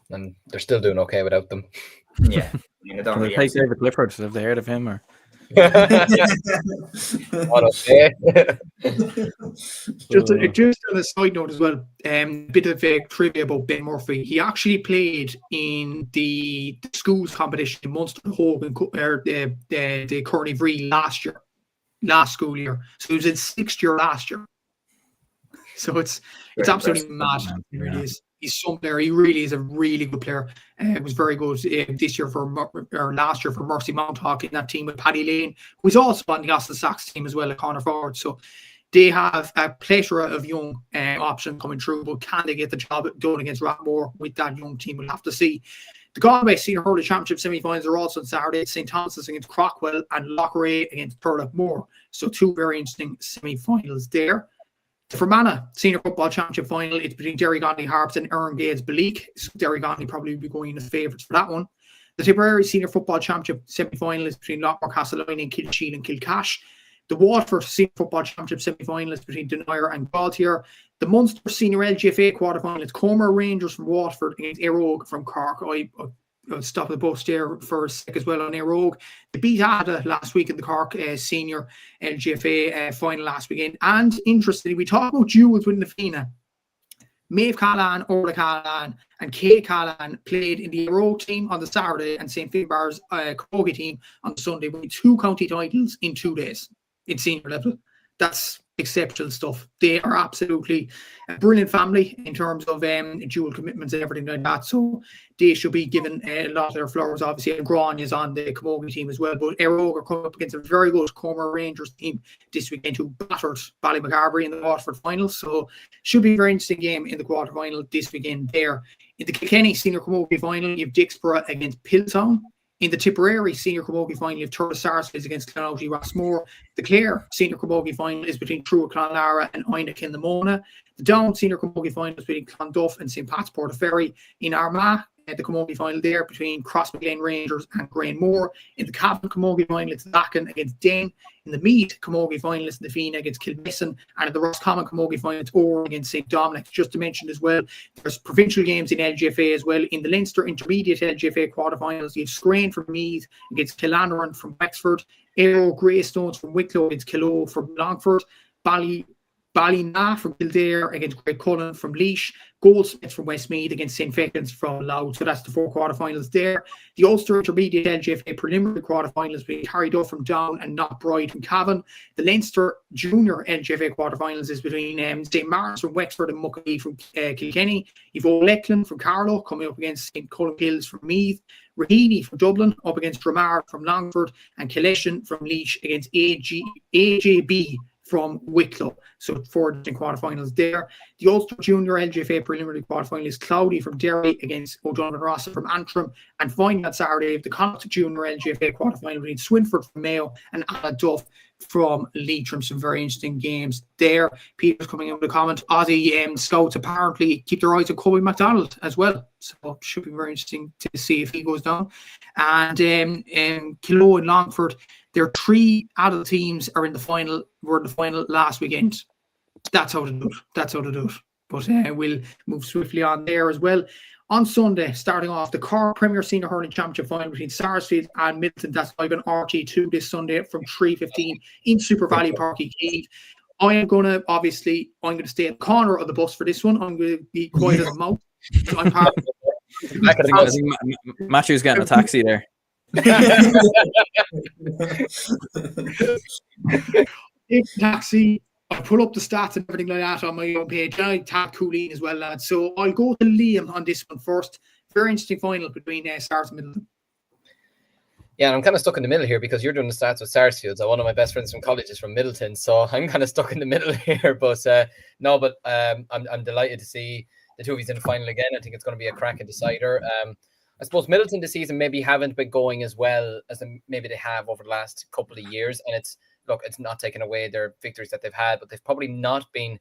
And they're still doing okay without them. Yeah. I don't really take David Clifford, have they heard of him? Or Just on a side note as well, bit of trivia about Ben Murphy. He actually played in the schools competition in Munster Hogan, the Kearney Vree last school year. So he was in 6th year last year. So it's absolutely mad. It really is. He's some player. He really is a really good player. It was very good this year last year for Mercy Mounthawk in that team with Paddy Lane, who's also on the Austin Sacks team as well at corner forward. So they have a plethora of young options coming through, but can they get the job done against Rathmore with that young team? We'll have to see. The Galway Senior Hurling Championship semi-finals are also on Saturday. St. Thomas's against Crockwell and Loughrea against Turlough. So 2 very interesting semi-finals there. The Fermanagh Senior Football Championship final, it's between Derry Gonley Harps and Erin Gales Beliek. So Derry Gonley probably will be going as favourites for that one. The Tipperary Senior Football Championship semi-final is between Lockmore Castleknock and Kilsheen and Kilcash. The Waterford Senior Football Championship semi-final is between Denier and Gaultier. The Munster Senior LGFA quarterfinal, it's Comer Rangers from Waterford against Erogue from Cork. I'll stop the bus there for a sec as well on Erogue. They beat Ada last week in the Cork Senior LGFA final last weekend. And interestingly, we talk about duels with Nafina. Maeve Callan, Orla Callan, and Kay Callan played in the Erogue team on the Saturday and St. Finbarr's Camogie team on the Sunday, winning 2 county titles in 2 days in senior level. That's exceptional stuff. They are absolutely a brilliant family in terms of dual commitments and everything like that. So they should be given a lot of their flowers. Obviously, and Gran is on the Camogie team as well. But Erogue are coming up against a very good Comer Rangers team this weekend who battered Ballymacarbery in the Waterford final. So should be a very interesting game in the quarterfinal this weekend there. In the Kilkenny Senior Camogie final, you have Dixborough against Piltown. In the Tipperary Senior Camogie final, you have Turles Sarsfields against Clonoughty Rossmore. The Clare Senior Camogie final is between Trua Clonlara and Oina Kilnamona. The Down Senior Camogie final is between Clonduff and St. Pat's Portaferry. In Armagh, the Camogie final there between Crossmaglen Rangers and Grainmore. In the Cavan Camogie final, it's Lacan against Dane. In the Meath Camogie final, it's Nafina against Kilmessan. And in the Roscommon Camogie final, it's Oran against St. Dominic. Just to mention as well, there's provincial games in LGFA as well. In the Leinster Intermediate LGFA quarterfinals, you have Screen from Meath against Killanneran from Wexford. Aero Greystones from Wicklow against Killow from Longford. Ballina from Kildare against Great Cullen from Laois. Goldsmiths from Westmeath against St. Fecans from Louth. So that's the 4 quarterfinals there. The Ulster Intermediate LGFA preliminary quarterfinals between Carryduff from Down and Knockbride from Cavan. The Leinster Junior LGFA quarterfinals is between St. Martin's from Wexford and Muckalee from Kilkenny. You've O'Leckland from Carlow coming up against St. Columkills from Meath. Raheny from Dublin up against Dramar from Longford. And Kileshan from Laois against AJB from Wicklow. So 4 different quarterfinals there. The Ulster Junior LGFA preliminary quarterfinal is Cloudy from Derry against O'Donovan Rossa from Antrim. And finally on Saturday, the Connacht Junior LGFA quarterfinal between Swinford from Mayo and Anna Duff from Leitrim. Some very interesting games there. Peter's coming in with a comment. Aussie scouts apparently keep their eyes on Kobe MacDonald as well. So it should be very interesting to see if he goes down. And Killow and Longford, their 3 adult teams are in the final. Were in the final last weekend. That's how to do it. But we'll move swiftly on there as well. On Sunday, starting off the Cork Premier Senior Hurling Championship final between Sarsfield and Middleton. That's live on RT2 this Sunday from 3:15 in Super Valley Park, Keith. I'm going to stay at the corner of the bus for this one. I'm going to be quiet as a mouse. I'm part I think Matthew's getting a taxi there. Taxi. I put up the stats and everything like that on my own page. I tag Cúilín as well, lads. So I'll go to Liam on this one first. Very interesting final between Stars and Middleton. Yeah, and I'm kind of stuck in the middle here because you're doing the stats with Sarsfields. One of my best friends from college is from Middleton, so I'm kind of stuck in the middle here. But I'm delighted to see the two of you in the final again. I think it's going to be a cracking decider. I suppose Middleton this season maybe haven't been going as well as maybe they have over the last couple of years, and it's not taking away their victories that they've had, but they've probably not been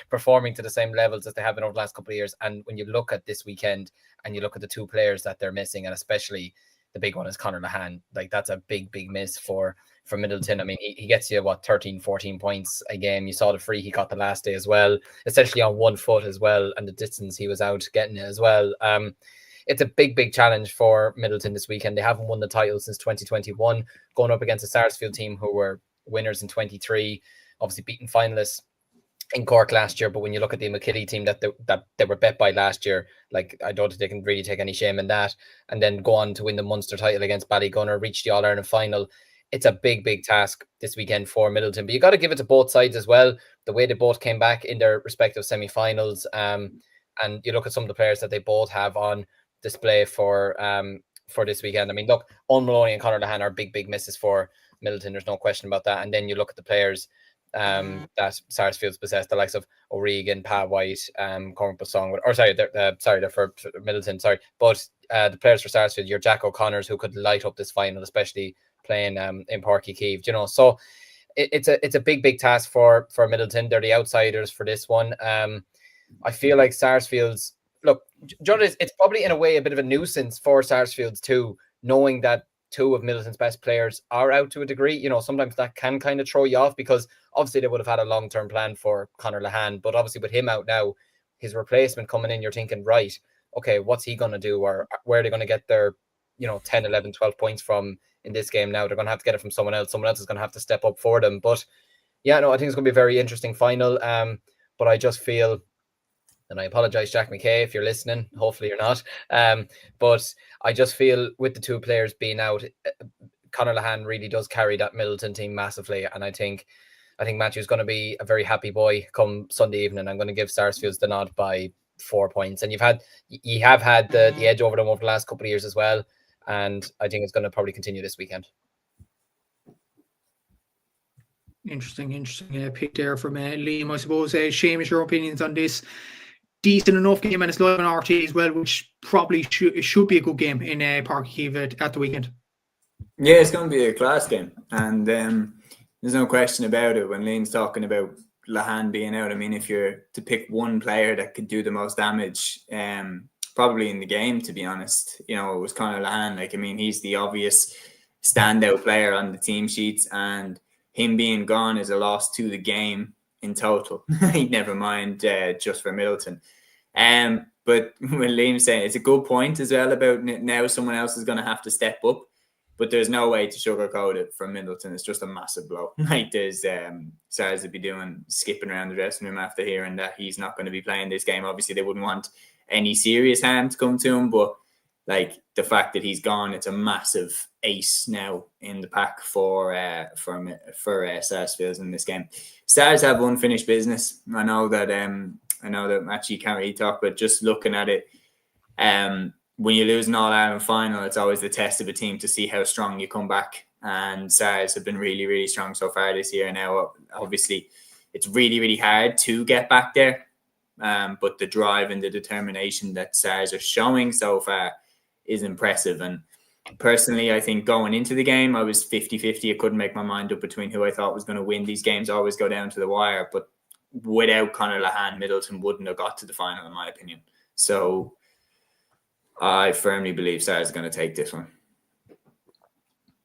performing to the same levels as they have been over the last couple of years. And when you look at this weekend and you look at the 2 players that they're missing, and especially the big one is Conor Lahan, like that's a big miss for Middleton. I mean, he gets you 13, 14 points a game. You saw the free he got the last day as well, essentially on 1 foot as well, and the distance he was out getting it as well. It's a big challenge for Middleton this weekend. They haven't won the title since 2021, going up against a Sarsfield team who were winners in 23, obviously beating finalists in Cork last year. But when you look at the McKillie team that they were bet by last year, like I don't think they can really take any shame in that. And then go on to win the Munster title against Ballygunner, reach the All-Ireland final. It's a big task this weekend for Middleton. But you got to give it to both sides as well. The way they both came back in their respective semi-finals. And you look at some of the players that they both have on display for this weekend. I mean, look, Owen Maloney and Conor Lahan are big misses for Middleton. There's no question about that. And then you look at the players that Sarsfields possess, the likes of O'Regan, Pa White, Cormac Bussong, they're for Middleton, but the players for Sarsfield, your Jack O'Connors, who could light up this final, especially playing in Páirc Uí Chaoimh, so it's a big task for Middleton. They're the outsiders for this one. I feel like Sarsfields, look, John, it's probably in a way a bit of a nuisance for Sarsfields too, knowing that two of Middleton's best players are out to a degree, you know, sometimes that can kind of throw you off, because obviously they would have had a long-term plan for Conor Lehane, but obviously with him out now, his replacement coming in, you're thinking, right, okay, what's he going to do, or where are they going to get their, you know, 10, 11, 12 points from in this game now? They're going to have to get it from someone else. Someone else is going to have to step up for them. But yeah, no, I think it's going to be a very interesting final. But I just feel, and I apologize, Jack McKay, if you're listening. Hopefully you're not. But I just feel with the two players being out, Conor Lehane really does carry that Middleton team massively. And I think Matthew's going to be a very happy boy come Sunday evening. I'm going to give Sarsfields the nod by 4 points. And you have had the edge over them over the last couple of years as well. And I think it's going to probably continue this weekend. Interesting pick there from Liam, I suppose. Seamus, your opinions on this? Decent enough game, and it's live on RT as well, which probably should be a good game in Páirc Uí Chaoimh at the weekend. Yeah, it's going to be a class game, and there's no question about it. When Liam's talking about Lehane being out, I mean, if you're to pick one player that could do the most damage, probably in the game, to be honest, you know, it was Conor Lehane. Like, I mean, he's the obvious standout player on the team sheets, and him being gone is a loss to the game in total. Never mind just for Middleton. But when Liam's saying, it's a good point as well about now someone else is going to have to step up, but there's no way to sugarcoat it from Middleton. It's just a massive blow. Like, there's Sars would be skipping around the dressing room after hearing that he's not going to be playing this game. Obviously, they wouldn't want any serious harm to come to him, but like the fact that he's gone, it's a massive ace now in the pack for Sarsfields in this game. Stars have unfinished business. I know that actually can't really talk, but just looking at it, when you lose an All-Ireland final, it's always the test of a team to see how strong you come back. And Sars have been really, really strong so far this year. Now, obviously, it's really, really hard to get back there. But the drive and the determination that Sars are showing so far is impressive. And personally, I think going into the game, I was 50-50. I couldn't make my mind up between who I thought was going to win. These games always go down to the wire, but without Conor Lehane, Middleton wouldn't have got to the final, in my opinion. So I firmly believe Sars is going to take this one.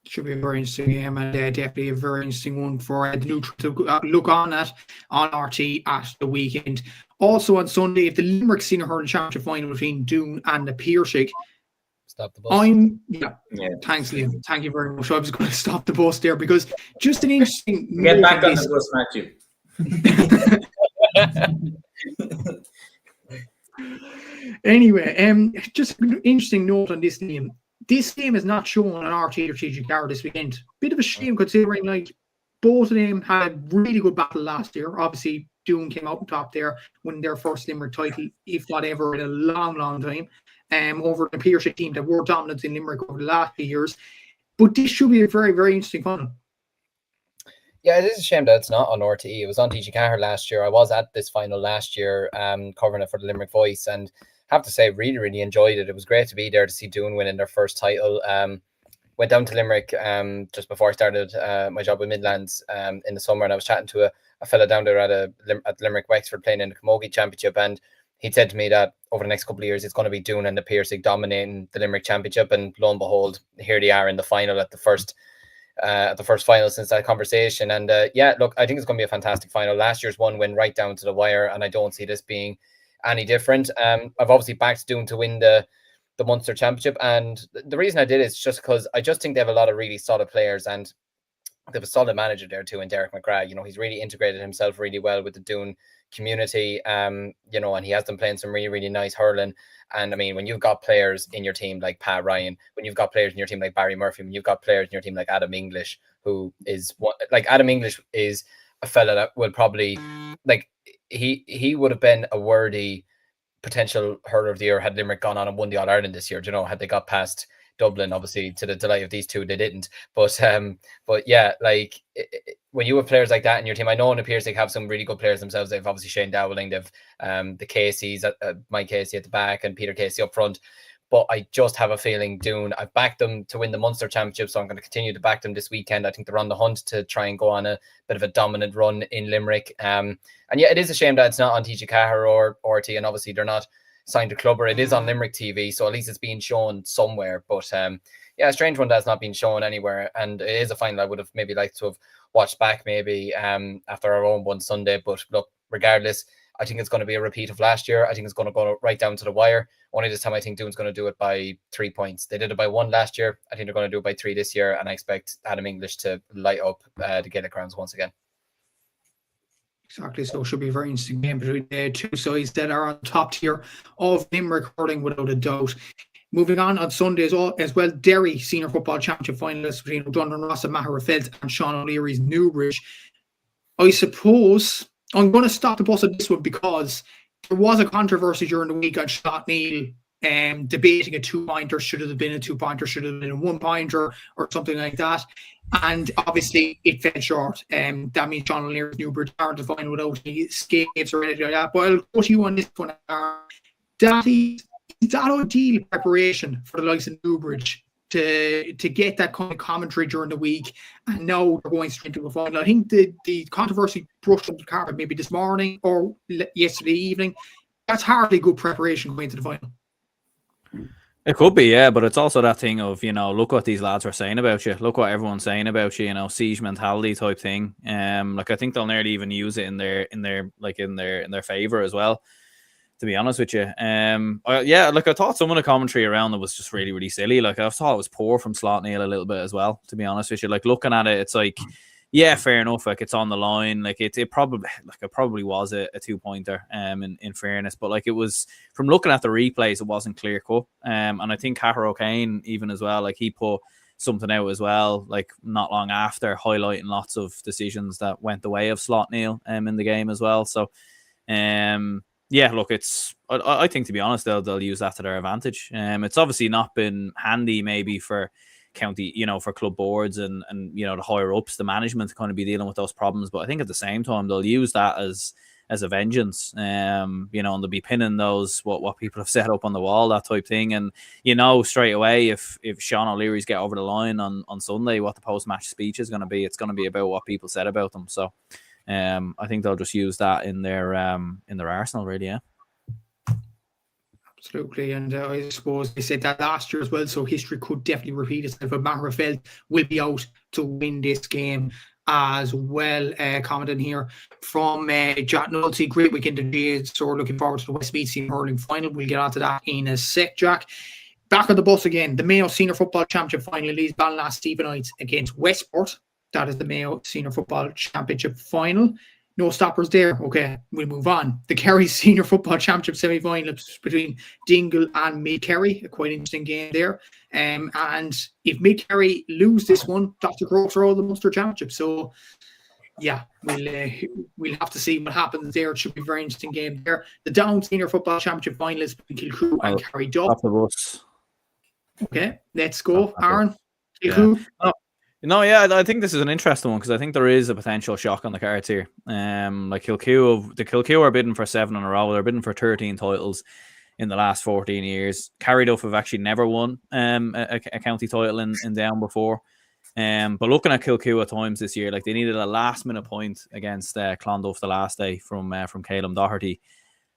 Should be a very interesting game, and definitely a very interesting one for the neutral to look on at on RT at the weekend. Also on Sunday, if the Limerick Senior Hurling Championship final between Doon and the Piercig. Stop the bus. Thanks, Liam. Thank you very much. I was going to stop the bus there because just an interesting. Get back on the bus, Matthew. Anyway, just an interesting note on this game. This game is not shown on RT or TG4 this weekend. Bit of a shame considering like both of them had a really good battle last year. Obviously, Doon came out on top there, winning their first Limerick title, if not ever, in a long, long time. Over the Piercig team that were dominant in Limerick over the last few years. But this should be a very, very interesting final. Yeah, it is a shame that it's not on RTE. It was on TG4 last year. I was at this final last year, covering it for the Limerick Voice, and have to say, really, really enjoyed it. It was great to be there to see Doon winning their first title. Went down to Limerick just before I started my job with Midlands in the summer, and I was chatting to a fella down there at Limerick Wexford playing in the Camogie Championship, and he said to me that over the next couple of years, it's going to be Doon and the Piercig dominating the Limerick Championship, and lo and behold, here they are in the final at the first final since that conversation. And yeah, look, I think it's going to be a fantastic final. Last year's one went right down to the wire, and I don't see this being any different. I've obviously backed Doon to win the Munster Championship, and the reason I did is just because I just think they have a lot of really solid players, and they have a solid manager there too in Derek McGrath. You know, he's really integrated himself really well with the Doon community, you know, and he has them playing some really, really nice hurling. And I mean, when you've got players in your team like Pat Ryan, when you've got players in your team like Barry Murphy, when you've got players in your team like Adam English, who is Adam English is a fella that will probably he would have been a worthy potential hurler of the year had Limerick gone on and won the All-Ireland this year. You know, had they got past Dublin, obviously to the delight of these two, they didn't. But yeah, like when you have players like that in your team, I know in the Piercig have some really good players themselves. They've obviously Shane Dowling, they've the Caseys, Mike Casey at the back, and Peter Casey up front. But I just have a feeling Doon, I've backed them to win the Munster Championship, so I'm going to continue to back them this weekend. I think they're on the hunt to try and go on a bit of a dominant run in Limerick. And yeah, it is a shame that it's not on TG4 or RT, and obviously they're not signed a club, or it is on Limerick TV, so at least it's being shown somewhere. But yeah, a strange one that's not been shown anywhere, and it is a final I would have maybe liked to have watched back maybe after our own one Sunday. But look, regardless, I think it's going to be a repeat of last year. I think it's going to go right down to the wire. Only this time I think Doon's going to do it by 3 points. They did it by 1 last year. I think they're going to do it by 3 this year, and I expect Adam English to light up the Gaelic grounds once again. Exactly, so it should be a very interesting game between the two sides that are on top tier of Limerick hurling without a doubt. Moving on Sunday as well, Derry Senior Football Championship finalists between O'Donovan Ross of Magherafelt and Sean O'Leary's Newbridge. I suppose I'm going to stop the bus at this one because there was a controversy during the week on Shotneil debating a 2-pointer, should it have been a 2-pointer, should it have been a 1-pointer or something like that. And obviously it fell short. That means Sean O'Leary's Newbridge aren't the final without any escapes or anything like that. But I'll go to you on this one. Is that ideal preparation for the likes of Newbridge to get that kind of commentary during the week, and now they're going straight to the final? I think the controversy brushed under the carpet maybe this morning or yesterday evening. That's hardly good preparation going to the final. It could be, yeah, but it's also that thing of, look what these lads are saying about you. Look what everyone's saying about you, siege mentality type thing. I think they'll nearly even use it in their favor as well, to be honest with you. I thought some of the commentary around it was just really, really silly. Like, I thought it was poor from Slotneil a little bit as well, to be honest with you. Like, looking at it, it's like, yeah, fair enough. Like, it's on the line. Like, it probably was a 2-pointer. In fairness, but like, it was, from looking at the replays, it wasn't clear cut. And I think Cahir O'Kane even as well. Like, he put something out as well, like not long after, highlighting lots of decisions that went the way of Slotneil in the game as well. So, yeah, look, I think, to be honest, they'll use that to their advantage. It's obviously not been handy maybe for county, for club boards and the higher ups, the management, to kind of be dealing with those problems. But I think at the same time, they'll use that as a vengeance, and they'll be pinning those, what people have set up on the wall, that type thing. And, straight away, if Sean O'Leary's get over the line on Sunday, what the post-match speech is going to be, it's going to be about what people said about them. So, I think they'll just use that in their arsenal, really. Yeah, absolutely. And I suppose they said that last year as well, so history could definitely repeat itself. But Magherafelt will be out to win this game as well. Commenting here from Jack Nolte, great weekend indeed. So we're looking forward to the Westmeath Senior Hurling final. We'll get onto that in a sec, Jack. Back on the bus again, the Mayo Senior Football Championship final leaves Ballinlass Stephenites against Westport. That is the Mayo Senior Football Championship final. No stoppers there. Okay, we'll move on. The Kerry Senior Football Championship semi-final between Dingle and Mid-Kerry. A quite interesting game there. And if Mid-Kerry lose this one, Dr. Groves are all the Munster Championship. So, yeah, we'll have to see what happens there. It should be a very interesting game there. The Down Senior Football Championship final is between Kilcoo and Kerry Duff. Okay, let's go, Aaron. Kilcoo. Yeah. No, yeah, I think this is an interesting one because I think there is a potential shock on the cards here. Like Kilcoo are bidding for 7 in a row. They're bidding for 13 titles in the last 14 years. Kerry Duff have actually never won a county title in Down before. But looking at Kilcoo at times this year, like they needed a last minute point against Clonduff the last day from Calum Doherty.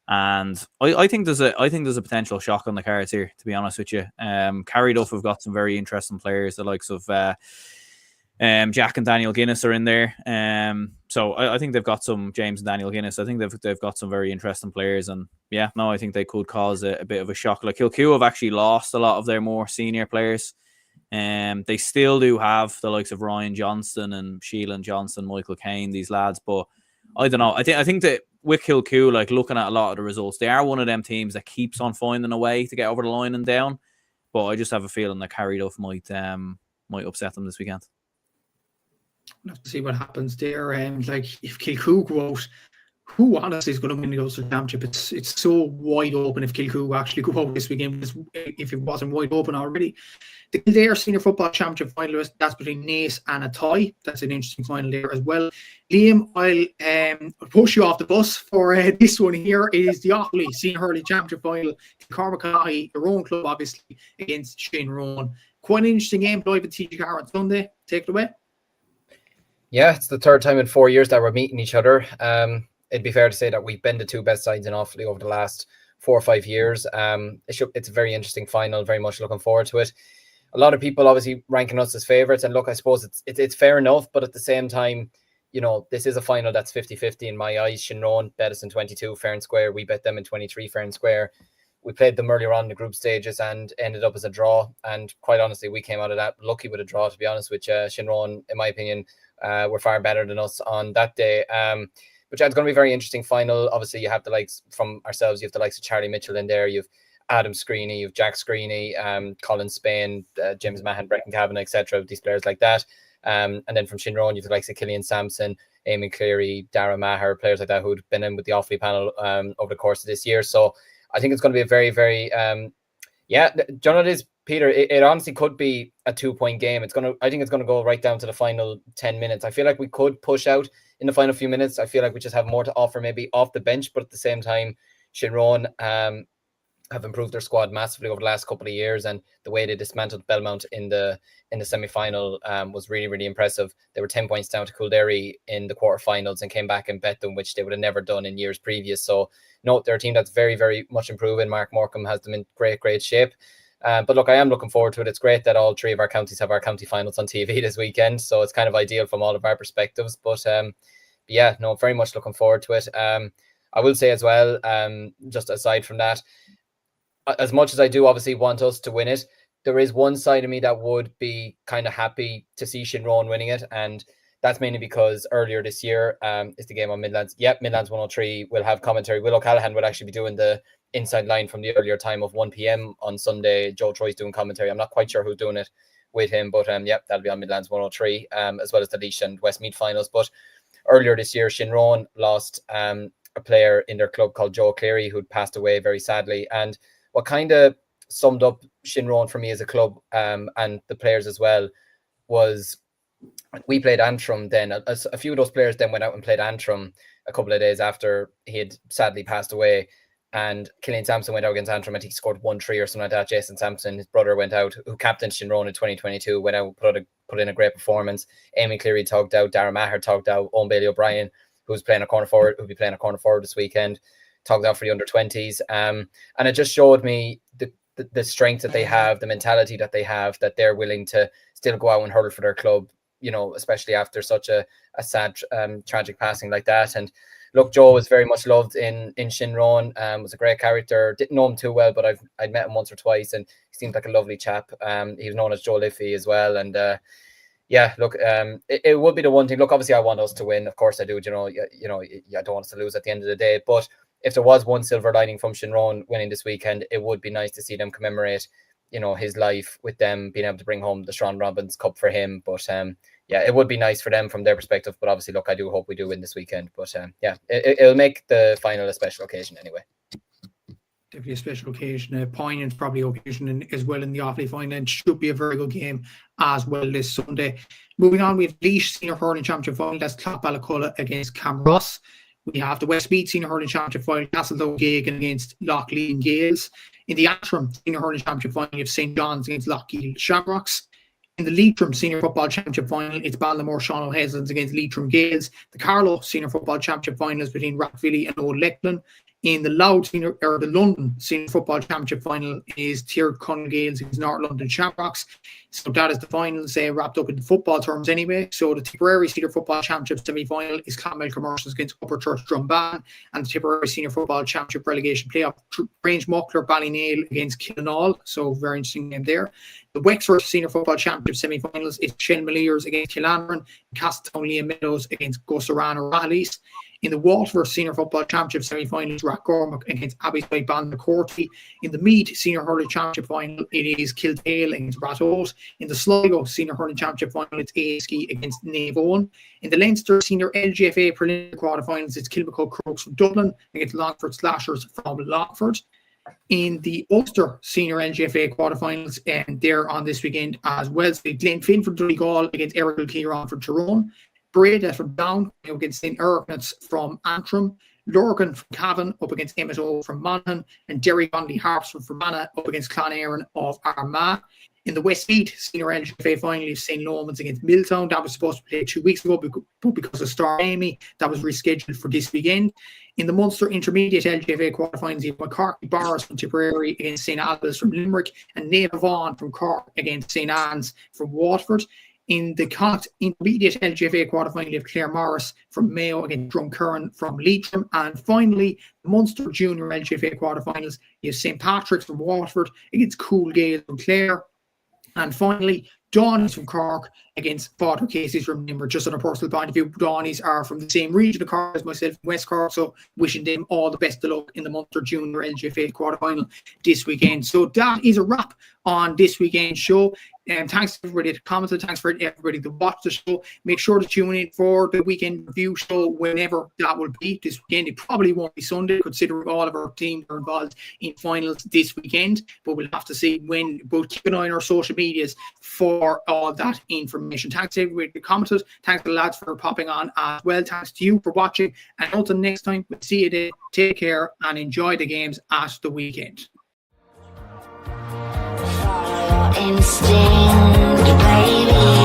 And I think there's a potential shock on the cards here, to be honest with you. Kerry Duff have got some very interesting players, the likes of Jack and Daniel Guinness are in there. So I think they've got some James and Daniel Guinness. I think they've got some very interesting players, and yeah, no, I think they could cause a bit of a shock. Like Kilcoo have actually lost a lot of their more senior players. They still do have the likes of Ryan Johnston and Sheelan Johnson, Michael Kane, these lads, but I don't know. I think that with Kilcoo, like looking at a lot of the results, they are one of them teams that keeps on finding a way to get over the line and down. But I just have a feeling that Kerry Duff might upset them this weekend. We'll have to see what happens there. Like if Kilcoo go out, who honestly is going to win the Ulster Championship? It's so wide open if Kilcoo actually go out this weekend. If it wasn't wide open already, the Kildare Senior Football Championship final, that's between Naas and Athy. That's an interesting final there as well. Liam, I'll push you off the bus for this one here. It is the Offaly Senior Hurling Championship final. Cormac, your own club, obviously, against Shane Rowan. Quite an interesting game live at TG Car on Sunday. Take it away. Yeah, it's the third time in 4 years that we're meeting each other. It'd be fair to say that we've been the two best sides in Offaly over the last 4 or 5 years. It's a very interesting final, very much looking forward to it. A lot of people obviously ranking us as favourites, and look, I suppose it's fair enough, but at the same time, you know, this is a final that's 50-50 in my eyes. Shinrone bet us in 22 fair and square. We bet them in 23 fair and square. We played them earlier on in the group stages and ended up as a draw. And quite honestly, we came out of that lucky with a draw, to be honest, which Shinrone, in my opinion, were far better than us on that day. Which is going to be a very interesting final. Obviously, you have the likes from ourselves. You have the likes of Charlie Mitchell in there. You've Adam Screeney, you've Jack Screeney, Colin Spain, James Mahan, Brecon Kavanagh, etc. These players like that. And then from Shinrone, you've the likes of Killian Sampson, Eamon Cleary, Dara Maher, players like that who'd been in with the Offaly panel over the course of this year. So I think it's going to be a very, very, John, it is, Peter, it honestly could be a 2-point game. I think it's going to go right down to the final 10 minutes. I feel like we could push out in the final few minutes. I feel like we just have more to offer maybe off the bench, but at the same time, Shinrone have improved their squad massively over the last couple of years, and the way they dismantled Belmont in the semi-final was really, really impressive. They were 10 points down to Kildare in the quarterfinals and came back and bet them, which they would have never done in years previous. So no, they're a team that's very, very much improving. Mark Morecambe has them in great shape. But look, I am looking forward to it. It's great that all 3 of our counties have our county finals on TV this weekend, so it's kind of ideal from all of our perspectives. But yeah, no, very much looking forward to it. I will say as well, just aside from that, as much as I do obviously want us to win it, there is one side of me that would be kind of happy to see Shinrone winning it, and that's mainly because earlier this year is the game on Midlands. Yep, Midlands 103 will have commentary. Will O'Callaghan would actually be doing the inside line from the earlier time of 1 p.m. on Sunday. Joe Troy's doing commentary. I'm not quite sure who's doing it with him, but yep, that'll be on Midlands 103, as well as the Laois and Westmeath finals. But earlier this year, Shinrone lost a player in their club called Joe Cleary, who'd passed away very sadly. And what kind of summed up Shinrone for me as a club, and the players as well, was we played Antrim then. A few of those players then went out and played Antrim a couple of days after he had sadly passed away. And Killian Sampson went out against Antrim. I think he scored 1-3 or something like that. Jason Sampson, his brother, went out, who captained Shinrone in 2022, went out, put in a great performance. Eamon Cleary tugged out, Dara Maher tugged out, Owen Bailey O'Brien, who'll be playing a corner forward this weekend, tugged out for the under-20s. And it just showed me the strength that they have, the mentality that they have, that they're willing to still go out and hurl for their club, you know, especially after such a sad, tragic passing like that. And look, Joe was very much loved in Shinrone. Was a great character. Didn't know him too well, but I'd met him once or twice, and he seemed like a lovely chap. He was known as Joe Liffey as well. And yeah, look, it would be the one thing. Look, obviously, I want us to win. Of course, I do. You know, I don't want us to lose at the end of the day. But if there was one silver lining from Shinrone winning this weekend, it would be nice to see them commemorate, you know, his life with them being able to bring home the Sean Robbins Cup for him. But yeah, it would be nice for them from their perspective. But obviously, look, I do hope we do win this weekend. But yeah, it'll make the final a special occasion anyway. Definitely a special occasion, a poignant probably occasion as well in the Offaly final, and should be a very good game as well this Sunday. Moving on, we have Laois Senior Hurling Championship final. That's Clonbalaculla against Camross. We have the Westmeath Senior Hurling Championship final, Castletoe-Gagan against Loughlin Gales. In the Antrim Senior Hurling Championship final, you have St. John's against Loughlin Shamrocks. In the Leitrim Senior Football Championship final, it's Ballinamore Sean O'Heslands against Leitrim Gales. The Carlow Senior Football Championship final is between Rathvilly and Old Leckland. In the the London Senior Football Championship final is Tyrd Connell Gales against North London Shamrocks. So that is the finals wrapped up in the football terms anyway. So the Tipperary Senior Football Championship semi-final is Clonmel Commercials against Upper Church Drumban, and the Tipperary Senior Football Championship relegation playoff, Grange Muckler Ballynail against Killinall. So very interesting game there. The Wexford Senior Football Championship semi-finals is Shenmaliers against Killanran, Castletown Liam Meadows against Gusarana Rallies. In the Waterford Senior Football Championship semi-finals, Rathgormack against Abbeyside Ballincorty. In the Meath Senior Hurling Championship final, it is Kildale against Ratholt. In the Sligo Senior Hurling Championship final, it's Aesky against Nave Owen. In the Leinster Senior LGFA preliminary quarterfinals, it's Kilmacud Crooks from Dublin against Longford Slashers from Longford. In the Ulster Senior LGFA quarterfinals, and they're on this weekend as well. So Glenfin from Donegal against Eric Kieran from Tyrone. Breda from Down against St. Erknitz from Antrim. Lurgan from Cavan up against Emmett O from Monaghan. And Derry Gondy Harps from Fermanagh up against Clonairon of Armagh. In the Westmeath Senior LGFA final of St. Lomans against Milltown, that was supposed to play 2 weeks ago, but because of Storm Amy, that was rescheduled for this weekend. In the Munster Intermediate LGFA quarterfinals, you've got Cork Barras from Tipperary against St. Albans from Limerick, and Neva Vaughan from Cork against St. Anne's from Waterford. In the Connacht Intermediate LGFA quarterfinal, you have Clare Morris from Mayo against Drumcurran from Leitrim. And finally, the Munster Junior LGFA quarterfinals, you have St. Patrick's from Waterford against Coolgate from Clare. And finally, Dawnies from Cork against Father Casey's from Limerick. Just on a personal point of view, Dawnies are from the same region of Cork as myself, West Cork, so wishing them all the best of luck in the Munster Junior LGFA quarterfinal this weekend. So that is a wrap on this weekend's show. Thanks to everybody that commented. Thanks for everybody that watched the show. Make sure to tune in for the weekend review show whenever that will be this weekend. It probably won't be Sunday, considering all of our teams are involved in finals this weekend. But we'll have to see when. But keep an eye on our social medias for all that information. Thanks to everybody that commented. Thanks to the lads for popping on as well. Thanks to you for watching. And until next time, we'll see you then. Take care and enjoy the games at the weekend. Instinct, baby.